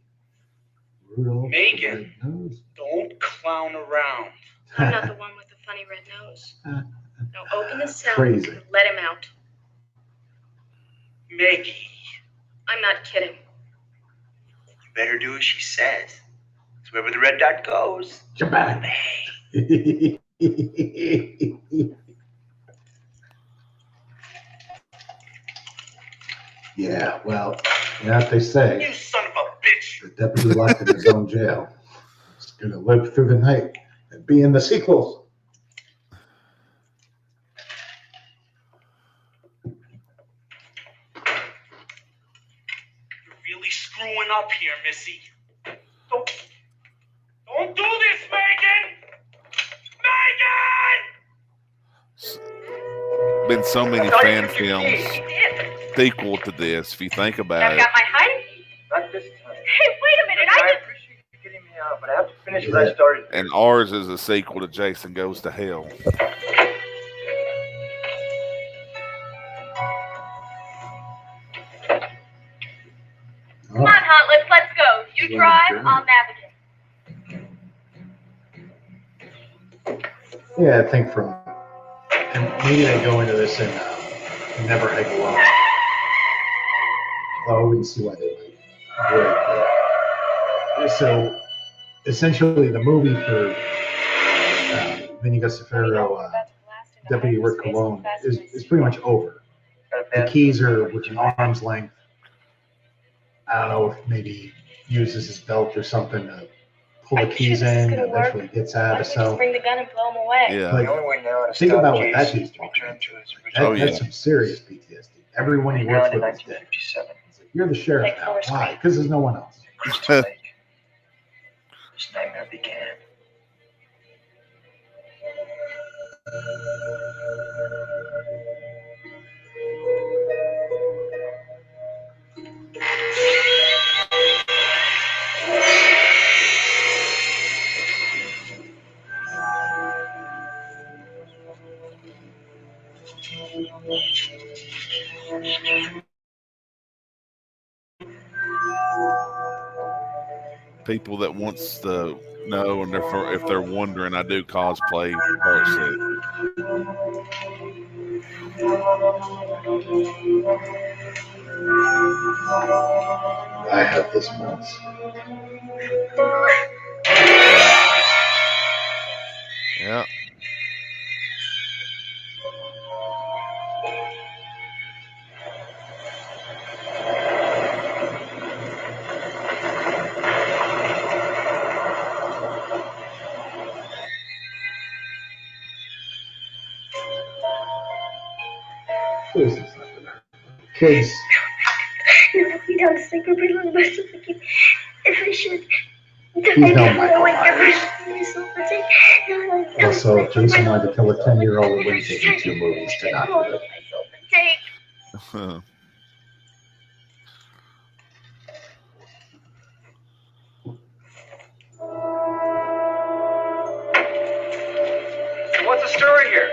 Rudolph. Megan, don't clown around. I'm not the one with the funny red nose. Now open the cell Crazy. and let him out. Maggie, I'm not kidding. you better do as she says. It's wherever the red dot goes. Japan. Yeah, well, what they say. You son of a bitch! The deputy locked in his own jail. He's going to live through the night and be in the sequels. You're really screwing up here, Missy. Don't do this, Megan! Megan! Been so many fan films sequel to this, if you think about I've it. got my hiding. Not this time. Hey, wait a minute. I appreciate you getting me out, but I have to finish what I started. And ours is a sequel to Jason Goes to Hell. Come on, Huntless, let's go. You drive, I'll navigate. Yeah, I think and maybe they go into this in Never Hike Alone. Oh, we can see why they like. So, essentially, the movie for Vinny Gustafaro, Deputy Rick Colon, is pretty much over. The keys are within arm's length. I don't know if maybe uses his belt or something to pull the keys in and eventually gets out of the cell. Bring the gun and blow him away. Yeah. Like, The only way now to think stop about what that Jason dude's is to return to his original That's some serious PTSD. Everyone he now works in with is dead. 1957. It's like, you're the sheriff Like now. Forrest Why? Gump. Because there's no one else. Crystal Lake. This nightmare began. People that wants to know, and if they're wondering, I do cosplay Part 6. I have this once. Yeah. Please, it's not gonna hurt. Kids, We don't sleep. We're really much if we should. he's no Michael Myers. Also, if Jason wanted to kill a 10-year-old, it wouldn't take him 2 movies to not do it. What's the story here?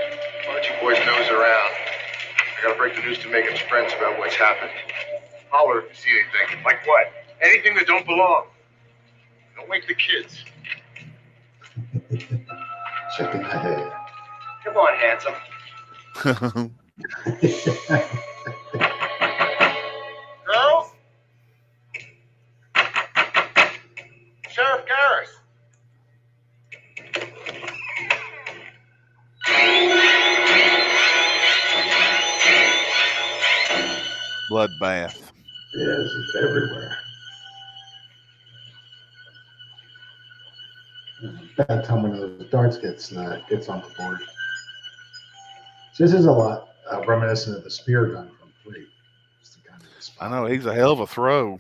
Why don't you boys nose around? I gotta break the news to Megan's friends about what's happened. Holler if you see anything. Like what? Anything that don't belong. Don't wake the kids. Checking ahead. Come on, handsome. Girls? Sheriff Garris. bloodbath. Yes, it's everywhere. Bad time one of those darts gets on the board. So this is a lot reminiscent of the spear gun from 3. It's the kind of the spot. I know, he's a hell of a throw.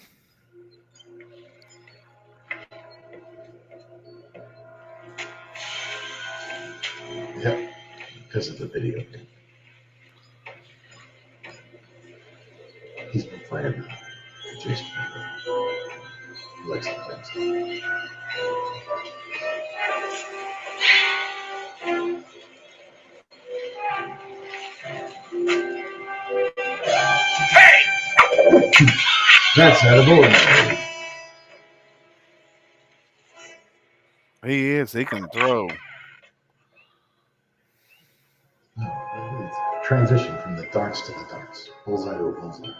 Yep, because of the video game. He's been playing Jason. He likes to play stuff. That's edible. He is. He can throw. Transition from the darts to the darts. Bullseye to a bullseye.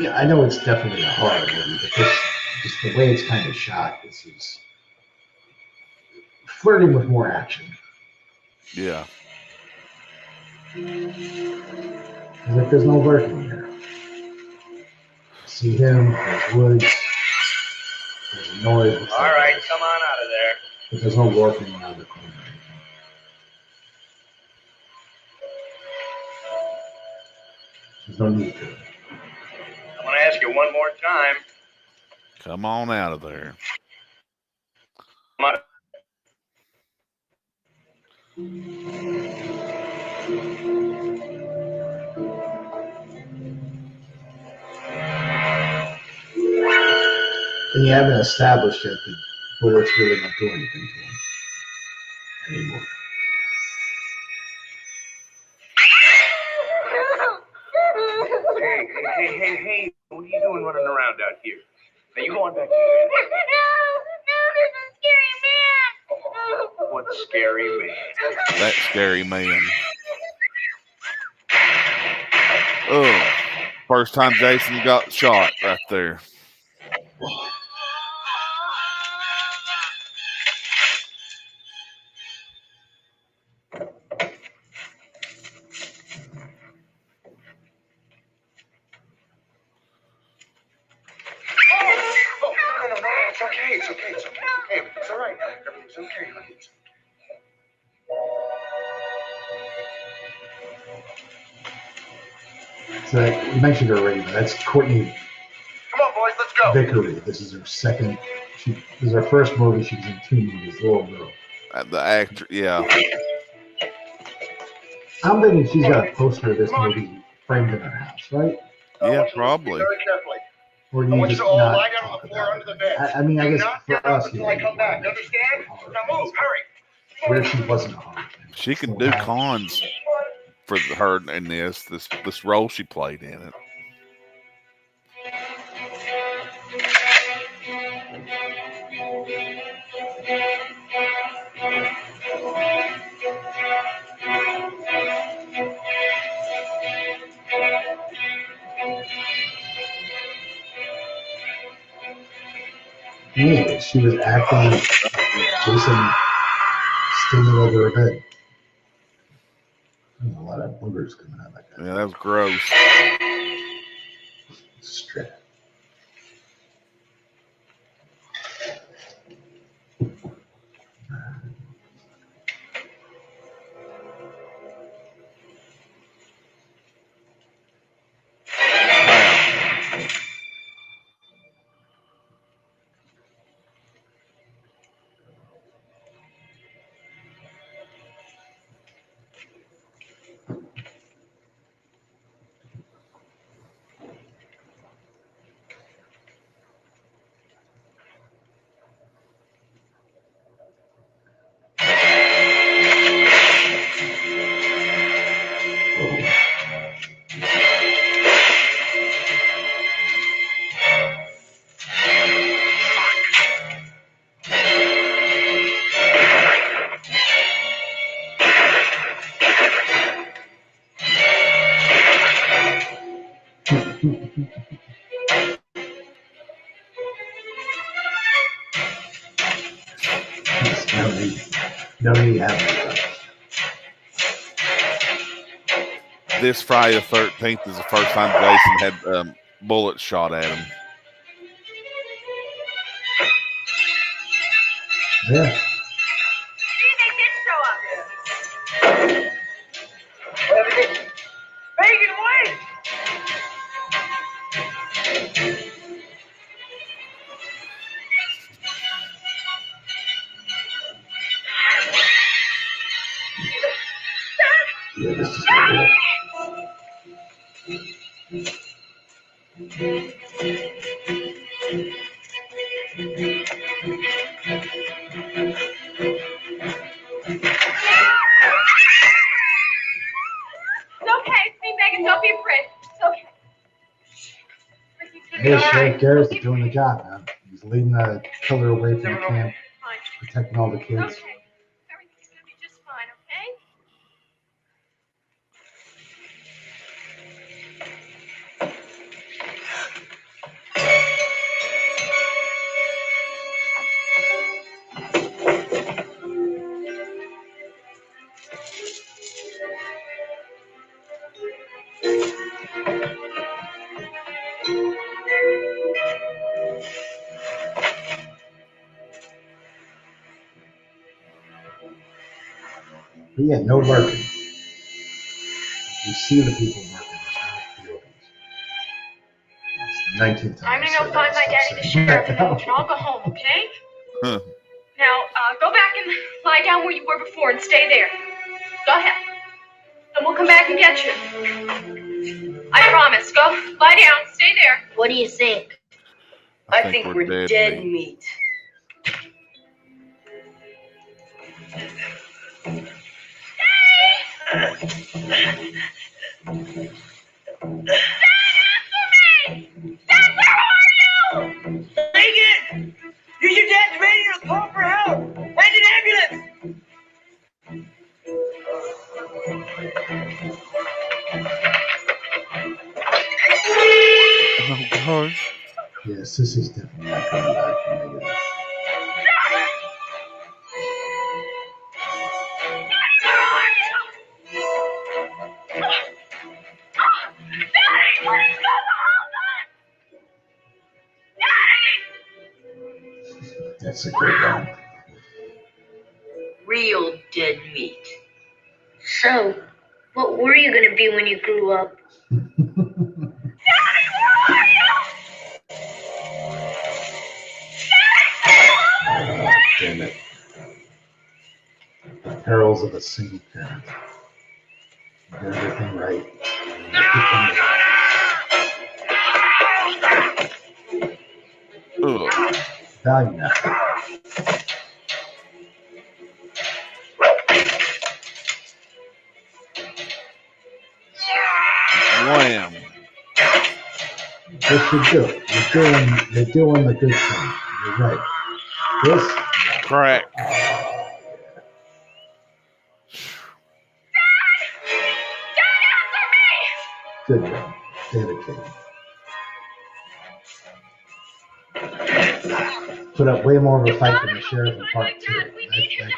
Yeah, I know it's definitely a horror movie, but just the way it's kind of shot, this is flirting with more action. Yeah. It's like there's no lurking here. See him, there's woods, there's a noise. All right, come on out of there. But there's no lurking around the corner. There's no need to. I'm going to ask you one more time. Come on out of there. Come on. And you haven't established yet that bullets really don't do anything to him anymore. Hey, what are you doing running around out here? Now you go on back to your No, there's a scary man. What scary man? That scary man. Oh, first time Jason got shot right there. No, it's okay, it's okay. It's all right. Everything's okay, honey. So you mentioned her already, but that's Courtney Come on, boys, let's go. Vickery. This is her second. This is her first movie. She was in 2 movies. Little girl. The actor, yeah. I'm thinking she's got a poster of this movie framed in her house, right? Yeah, probably. Very carefully. Or do I you want you just to all not lie down on talk the floor about under the it? bed. I mean, I Do guess not for get up us, until I come back. You understand? Now move, hurry. Where she wasn't a horror fan. She can So do how- cons for her in this role she played in it. Yeah, she was acting like Jason standing over her bed. There's a lot of boogers coming out like that. Yeah, that was gross. Straight. Don't need to have makeup. This Friday the 13th is the first time Jason had bullets shot at him. Yeah. See, they did show up. Megan, wait! Yeah, this is good. It's okay. See, Megan, don't be afraid. It's okay. Hey, Sheriff Garrett's doing the job, man. He's leading the killer away from the camp, Fine. protecting all the kids. Okay. Everything's gonna be just fine, okay? But yeah, no lurking. You see the people lurking. It's the 19th time. I'm gonna go find my daddy, the sheriff, and then we can all go home, okay? Huh. Now, go back and lie down where you were before and stay there. Go ahead. And we'll come back and get you. I promise. Go lie down. Stay there. What do you think? I think we're dead meat. Megan! Use your dad's radio to call for help! And an ambulance! Oh, God. Yeah, Sissy's definitely not coming back from the That's a good one. Real dead meat. So, what were you gonna be when you grew up? Damn it. The perils of a single parent. Get everything right. Ugh. Value now. Wham. This should do it. You're doing the good thing. You're right. This Crack. good job. Dedicated. Put up way more of a fight than the sheriff in part 2. That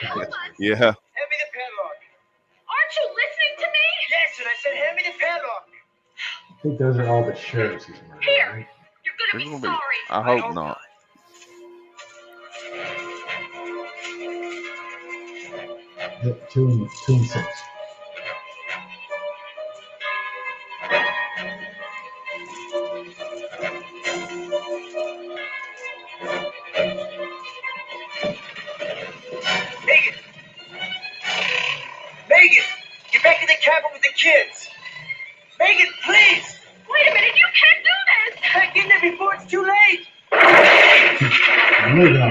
guy. Yeah. Hand me the padlock. Aren't you listening to me? Yes, and I said hand me the padlock. I think those are all the sheriffs he's murdered, Here. right? You're There's gonna be gonna be- sorry. I hope not. Yep, 2 and 6. Megan! Megan! Get back in the cabin with the kids! Megan, please! Wait a minute, you can't do this! Back in there before it's too late! I'm moving on.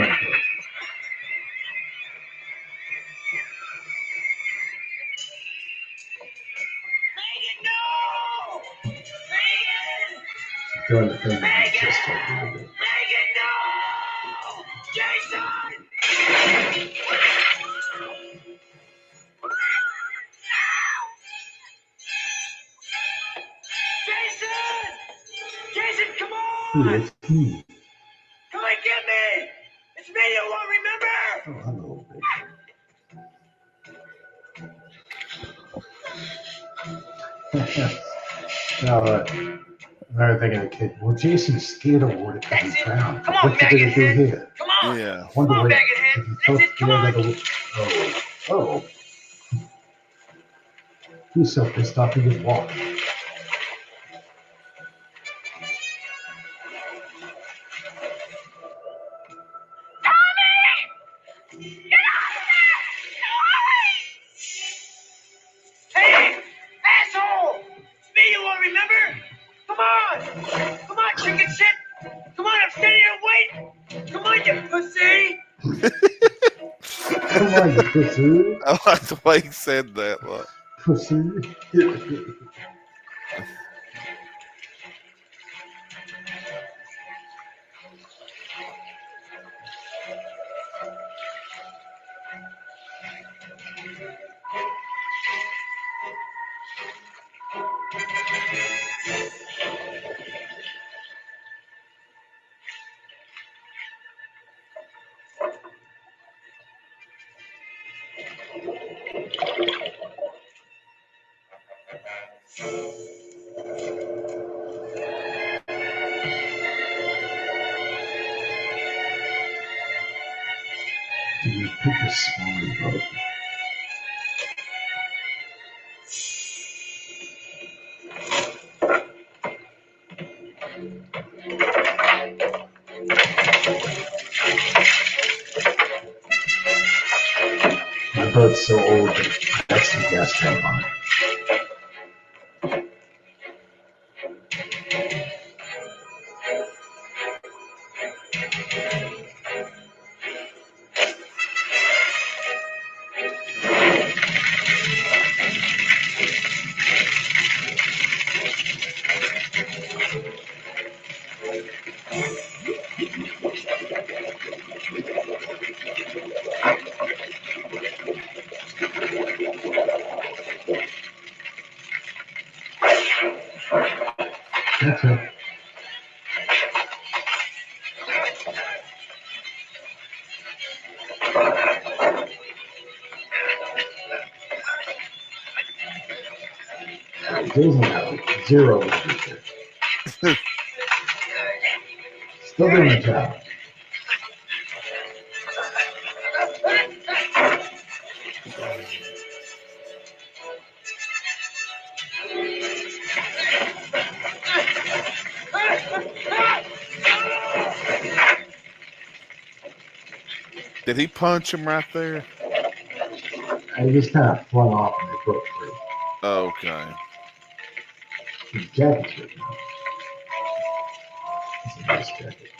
Megan, no! Megan! Doing the thing that he's just told you to do. Megan, no! Jason! Jason! Jason, come Ooh, on! it's me. Come and get me! It's me you won't remember! Oh, hello, bitch. No, I'm thinking of a kid. Well, Jason's scared of water because he drowned. Come on, What's he gonna do maggot head. here? Come on. Yeah. Wonder Come on, what maggot head. if he's That's so it. Come scared on. like oh. He's so pissed off he just walked. Hey, asshole! It's me you won't remember. Come on. Come on, chicken shit. Come on, I'm standing here waiting. Come on, you pussy. Come on, you pussy. I like the way he said that. Like, Pussy. Did you pick a smaller boat? My boat's so old that that's the gas tank on it. That's it. Jason got like 0 leadership. Still doing the job. did he punch him right there? I just kind of flung off and they broke free. Okay. His jacket's good now. It's a nice jacket.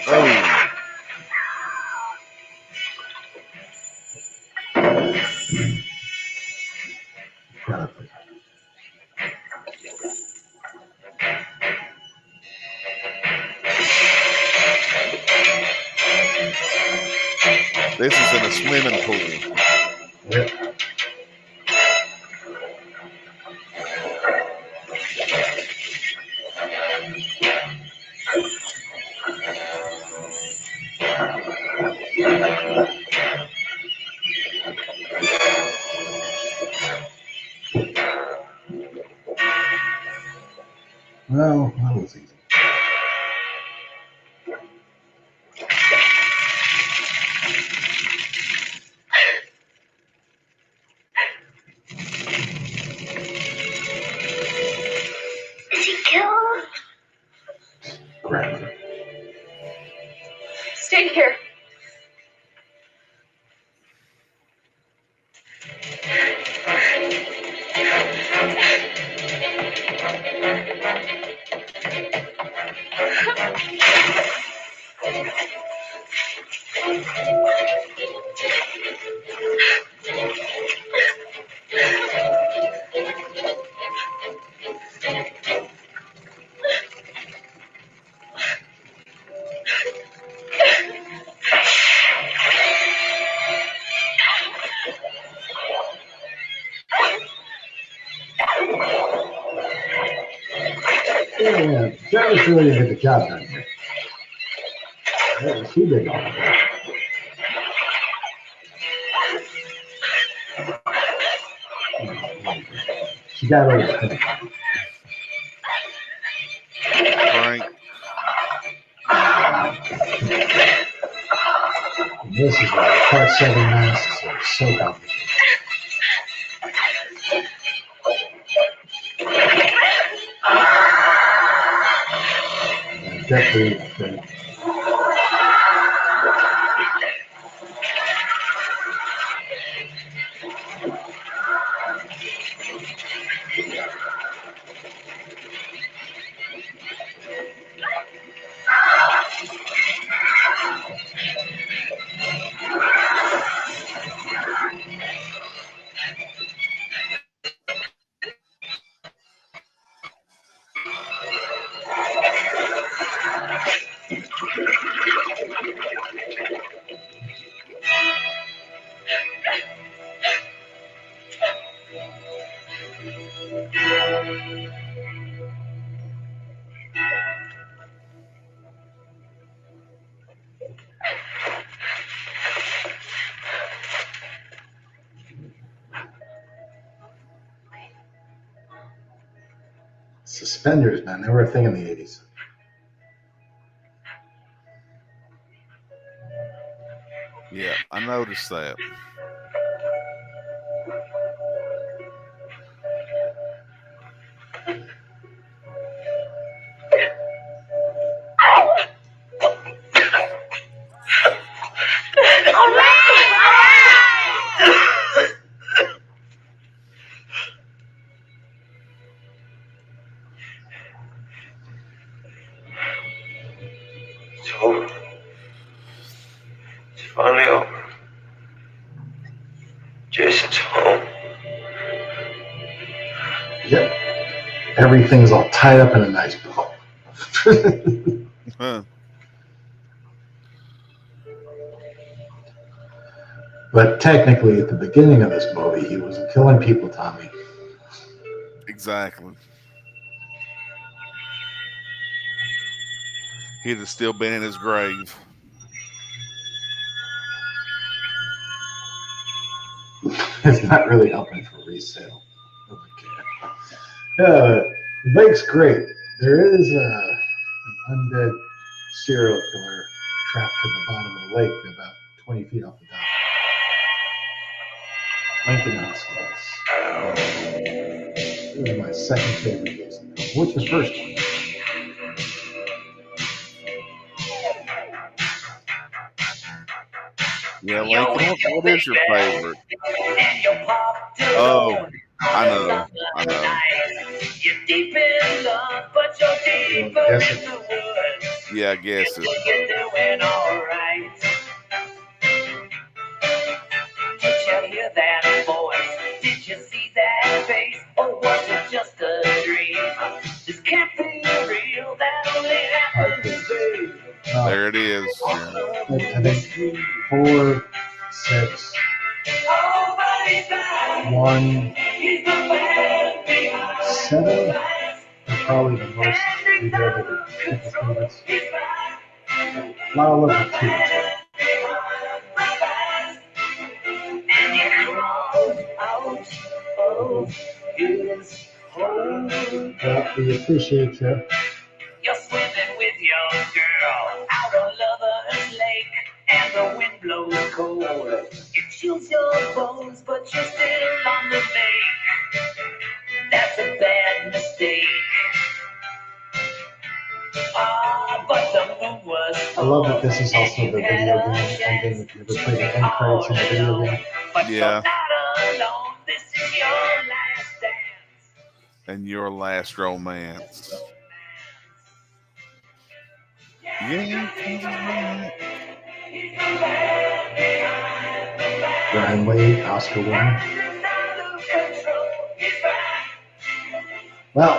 Oh, Probably. this is in a swimming pool. Yep. Well, that was easy. Is he killed? Grab her. Stay here. Yeah, Travis really didn't get the job done here. That was too big on it. She got over it. Frank. This is why part 7 masks are so complicated. Definitely. Suspenders, man, they were a thing in the 80s. Yeah, I noticed that. It's over. It's finally over. Jason's home. Yep. Everything's all tied up in a nice bow. Huh. But technically, at the beginning of this movie, he wasn't killing people, Tommy. Exactly. He'd have still been in his grave. It's not really helping for resale. The lake's great. There is an undead serial killer trapped to the bottom of the lake, about 20 feet off the dock. Lincoln Huskins. This is my second favorite Jason film. What's your first one? Yeah, Lincoln, what is your favorite? Oh, I know. You're deep in love, but you're deeper in the woods. Yeah, I guess it. You're doing all right. Did you hear that voice? Did you see that face? Or was it just a dream? This can't be real. That only happens, babe. There it is. Yeah. I think 4, 6, 1, 7 are probably the most revered favorites. A lot of love for 2. And you crawled out of his home. Well, we appreciate you. You're swimming with your girl out on Lover's Lake, and the wind blows cold. It chills your bones, but you're still on the lake. That's a bad mistake. But the moon was I love that this is also the video game ending. If you ever play the end credits in the video game. Yeah. Alone. This is your last dance. And your last romance. Yeah. Brian Wade, Oscar winner. Well,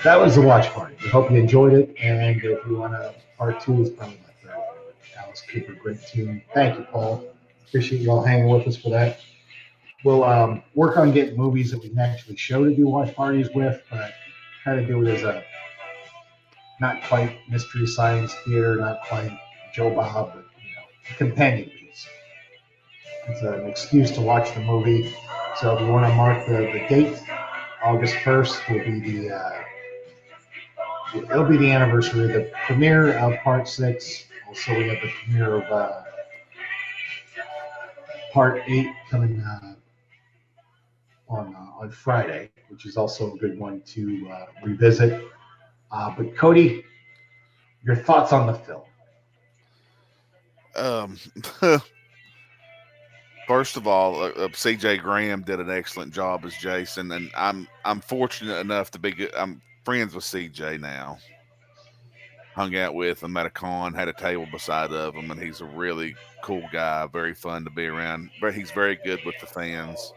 that was the watch party. We hope you enjoyed it. And if you want a part 2, it's probably my third favorite. Alice Cooper, great tune. Thank you, Paul. Appreciate you all hanging with us for that. We'll work on getting movies that we can actually show to do watch parties with, but try to do it as a not quite Mystery Science Theater, not quite Joe Bob, but a companion piece. It's an excuse to watch the movie. So if you want to mark the date, August 1st will be it'll be the anniversary of the premiere of Part 6. Also, we have the premiere of Part 8 coming on Friday, which is also a good one to revisit. But Cody, your thoughts on the film? First of all, C.J. Graham did an excellent job as Jason, and I'm fortunate enough to be good. I'm friends with C.J. now. Hung out with him at a con, had a table beside of him, and he's a really cool guy, very fun to be around. But he's very good with the fans.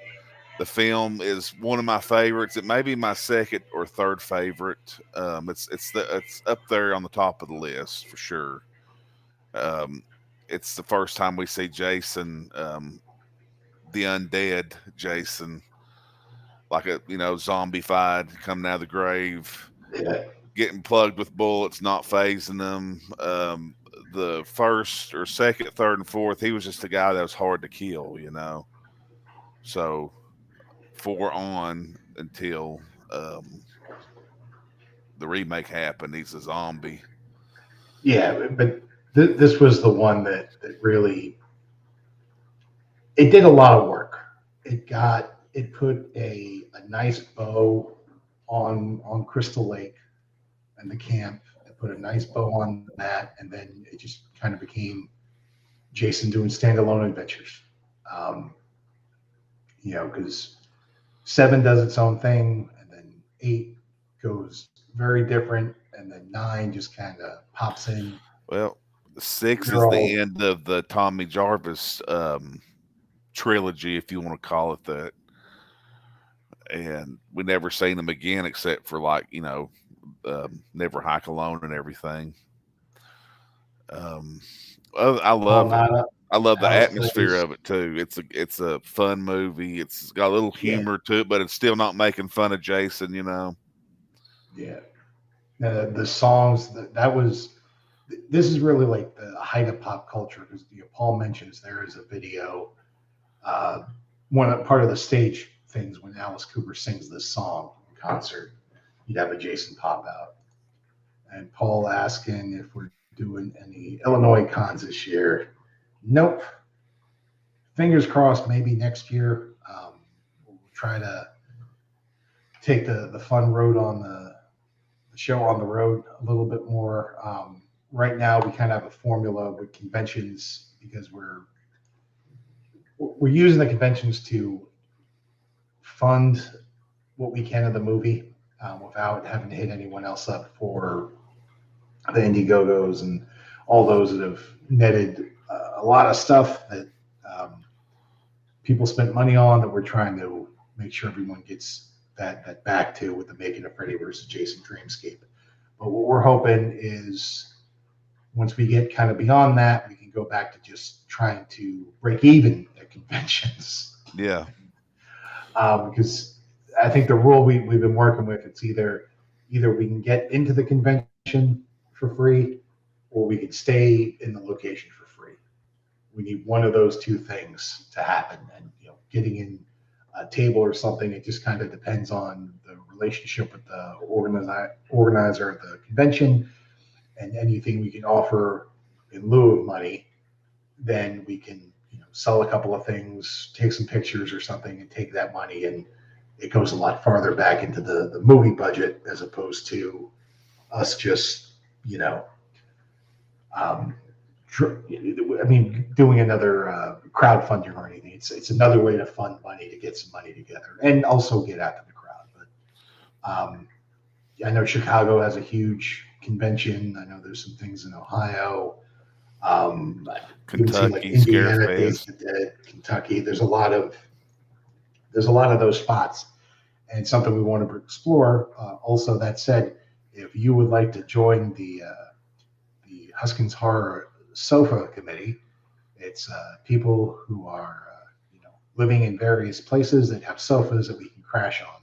The film is one of my favorites. It may be my second or third favorite. It's up there on the top of the list for sure. Um, it's the first time we see Jason, the undead Jason, like a zombified, coming out of the grave, getting plugged with bullets, not phasing them. The first or second, third, and fourth, he was just a guy that was hard to kill, So 4 on until the remake happened, he's a zombie. Yeah, but this was the one that really it did a lot of work. It put a nice bow on Crystal Lake and the camp. It put a nice bow on that, and then it just kind of became Jason doing standalone adventures. Because 7 does its own thing, and then 8 goes very different, and then 9 just kind of pops in. Well, 6 is the end of the Tommy Jarvis trilogy, if you want to call it that. And we never seen them again except for Never Hike Alone and everything. I love it. I love the atmosphere of it too. It's a fun movie. It's got a little humor to it, but it's still not making fun of Jason, Yeah. The songs this is really like the height of pop culture, because Paul mentions there is a video, part of the stage things when Alice Cooper sings this song in concert, you'd have a Jason pop out. And Paul asking if we're doing any Illinois cons this year. Nope. Fingers crossed, maybe next year. We'll try to take the fun road on the show on the road a little bit more. Right now, we kind of have a formula with conventions, because we're using the conventions to fund what we can of the movie without having to hit anyone else up for the Indiegogos and all those that have netted a lot of stuff that people spent money on, that we're trying to make sure everyone gets that back to with the Making of Freddy versus Jason Dreamscape. But what we're hoping is once we get kind of beyond that, we can go back to just trying to break even at conventions. Yeah. Because I think the rule we've been working with, it's either we can get into the convention for free, or we could stay in the location for free. We need one of those two things to happen. And getting in a table or something, it just kind of depends on the relationship with the organizer of the convention, and anything we can offer in lieu of money, then we can sell a couple of things, take some pictures or something, and take that money, and it goes a lot farther back into the movie budget, as opposed to us just doing another crowdfunding or anything. It's another way to fund money, to get some money together and also get out to the crowd. But I know Chicago has a huge convention. I know there's some things in Ohio. Kentucky, Indiana, Kentucky. There's a lot of those spots, and it's something we want to explore. Also, that said, if you would like to join the Huskins Horror Sofa Committee, it's people who are living in various places that have sofas that we can crash on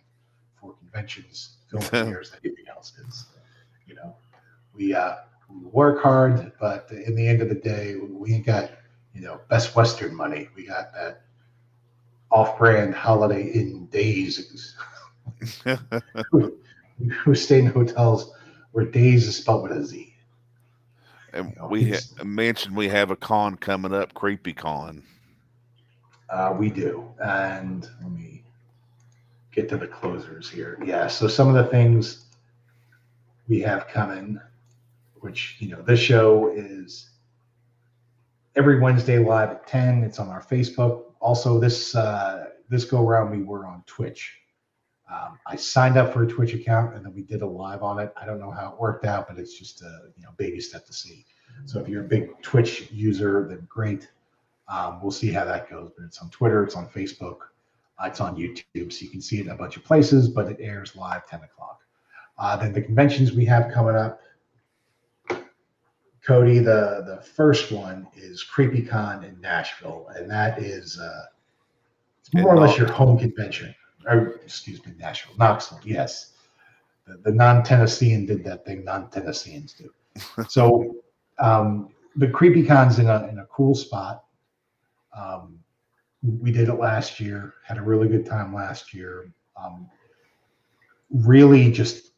for conventions, film premieres than anything else. Because we work hard, but in the end of the day, we ain't got best Western money. We got that off-brand Holiday Inn days. who stay in hotels where days is spelled with a Z. And we mentioned we have a con coming up, Creepy Con. We do. And let me get to the closers here. Yeah, so some of the things we have coming, which, this show is every Wednesday live at 10. It's on our Facebook. Also, this go around, we were on Twitch. I signed up for a Twitch account and then we did a live on it. I don't know how it worked out, but it's just a baby step to see. So if you're a big Twitch user, then great. We'll see how that goes. But it's on Twitter, it's on Facebook, it's on YouTube, so you can see it in a bunch of places. But it airs live 10 o'clock. Then the conventions we have coming up. Cody, the first one is CreepyCon in Nashville, and that is it's more or less your home convention. Or, excuse me, Nashville, Knoxville, yes. The non-Tennessean did that thing non-Tennesseans do. So the CreepyCon's in a cool spot. We did it last year, had a really good time last year. Really just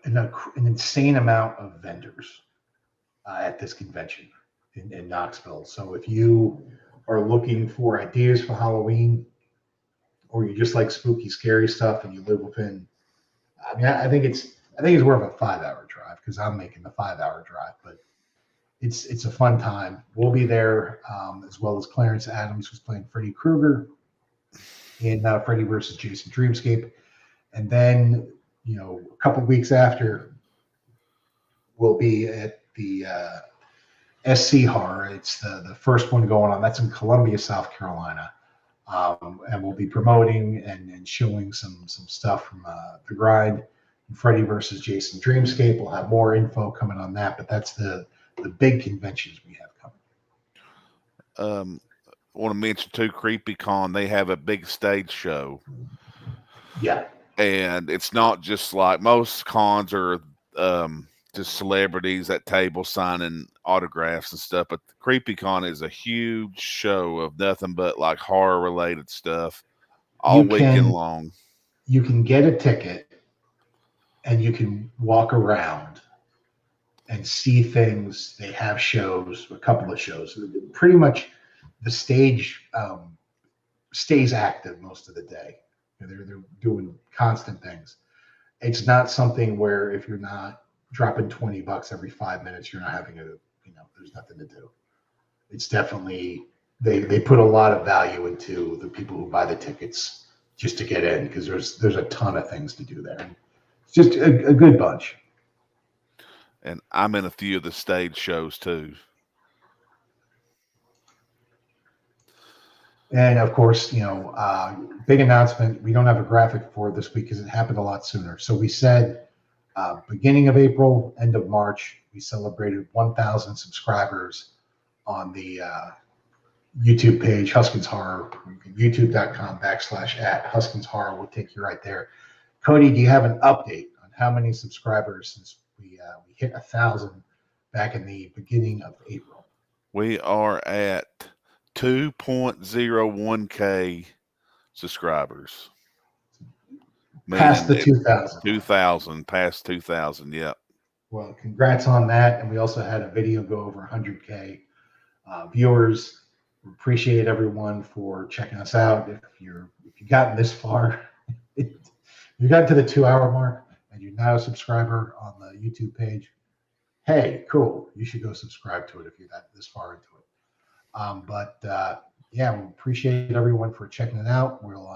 an insane amount of vendors at this convention in Knoxville. So if you are looking for ideas for Halloween, or you just like spooky, scary stuff, and you live within, I think it's worth a 5-hour drive because I'm making the 5-hour drive, but it's a fun time. We'll be there as well as Clarence Adams, who's playing Freddy Krueger in Freddy vs. Jason Dreamscape, and then a couple weeks after, we'll be at the SC Horror. It's the first one going on. That's in Columbia, South Carolina. And we'll be promoting and showing some stuff from The Grind, Freddy vs. Jason Dreamscape. We'll have more info coming on that, but that's the big conventions we have coming. I want to mention too, CreepyCon, they have a big stage show. Yeah. And it's not just like most cons are just celebrities at tables signing autographs and stuff, but CreepyCon is a huge show of nothing but like horror related stuff all weekend long. You can get a ticket and you can walk around and see things. They have shows, a couple of shows. Pretty much the stage stays active most of the day. They're doing constant things. It's not something where if you're not dropping $20 every 5 minutes, you're not having there's nothing to do. It's definitely, they put a lot of value into the people who buy the tickets just to get in, because there's a ton of things to do there. It's just a good bunch. And I'm in a few of the stage shows too. And of course, big announcement. We don't have a graphic for this week because it happened a lot sooner. So we said beginning of April, end of March, we celebrated 1,000 subscribers on the YouTube page, Huskins Horror. YouTube.com/@Huskins Horror will take you right there. Cody, do you have an update on how many subscribers since we hit 1,000 back in the beginning of April? We are at 2.01K subscribers. Past the 2,000. 2,000, past 2,000, yep. Well, congrats on that. And we also had a video go over 100K viewers. We appreciate everyone for checking us out. If you've gotten this far, if you got to the 2-hour mark and you're not a subscriber on the YouTube page, hey, cool. You should go subscribe to it if you got this far into it. We appreciate everyone for checking it out. We'll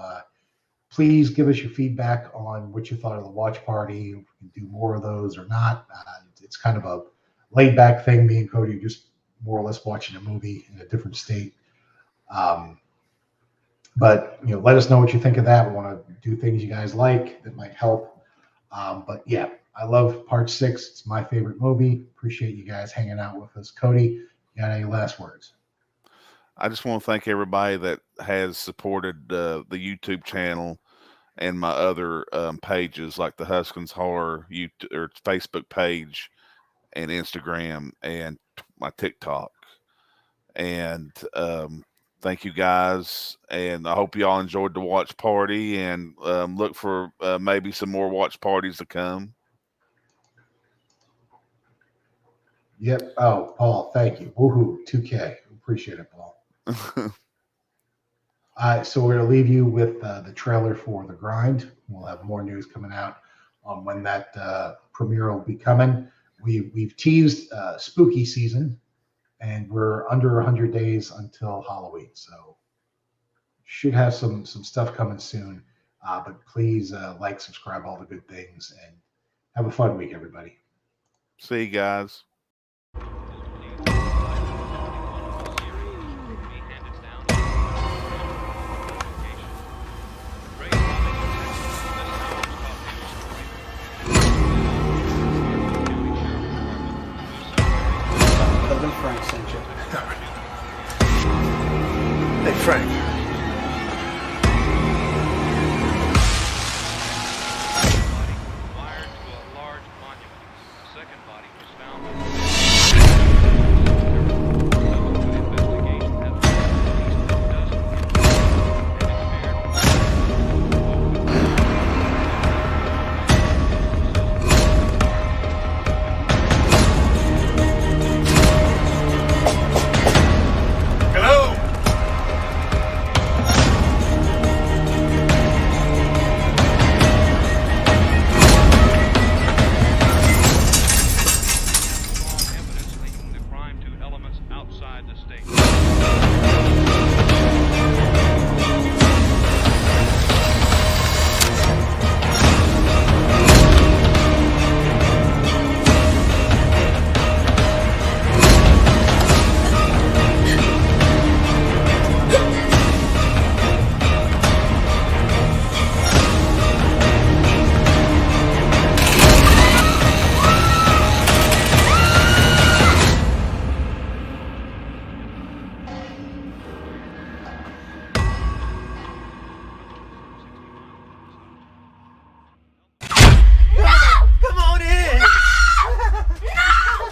please give us your feedback on what you thought of the watch party. If we can do more of those or not. It's kind of a laid back thing. Me and Cody are just more or less watching a movie in a different state. But let us know what you think of that. We want to do things you guys like that might help. I love Part 6. It's my favorite movie. Appreciate you guys hanging out with us. Cody, you got any last words? I just want to thank everybody that has supported the YouTube channel and my other pages like the Huskins Horror YouTube or Facebook page and Instagram and my TikTok. And thank you guys, and I hope you all enjoyed the watch party, and look for maybe some more watch parties to come. Yep. Oh, Paul, thank you. Woohoo, 2K. Appreciate it, Paul. So we're going to leave you with the trailer for The Grind. We'll have more news coming out on when that premiere will be coming. We've teased spooky season, and we're under 100 days until Halloween. So should have some stuff coming soon. But please like, subscribe, all the good things, and have a fun week, everybody. See you guys.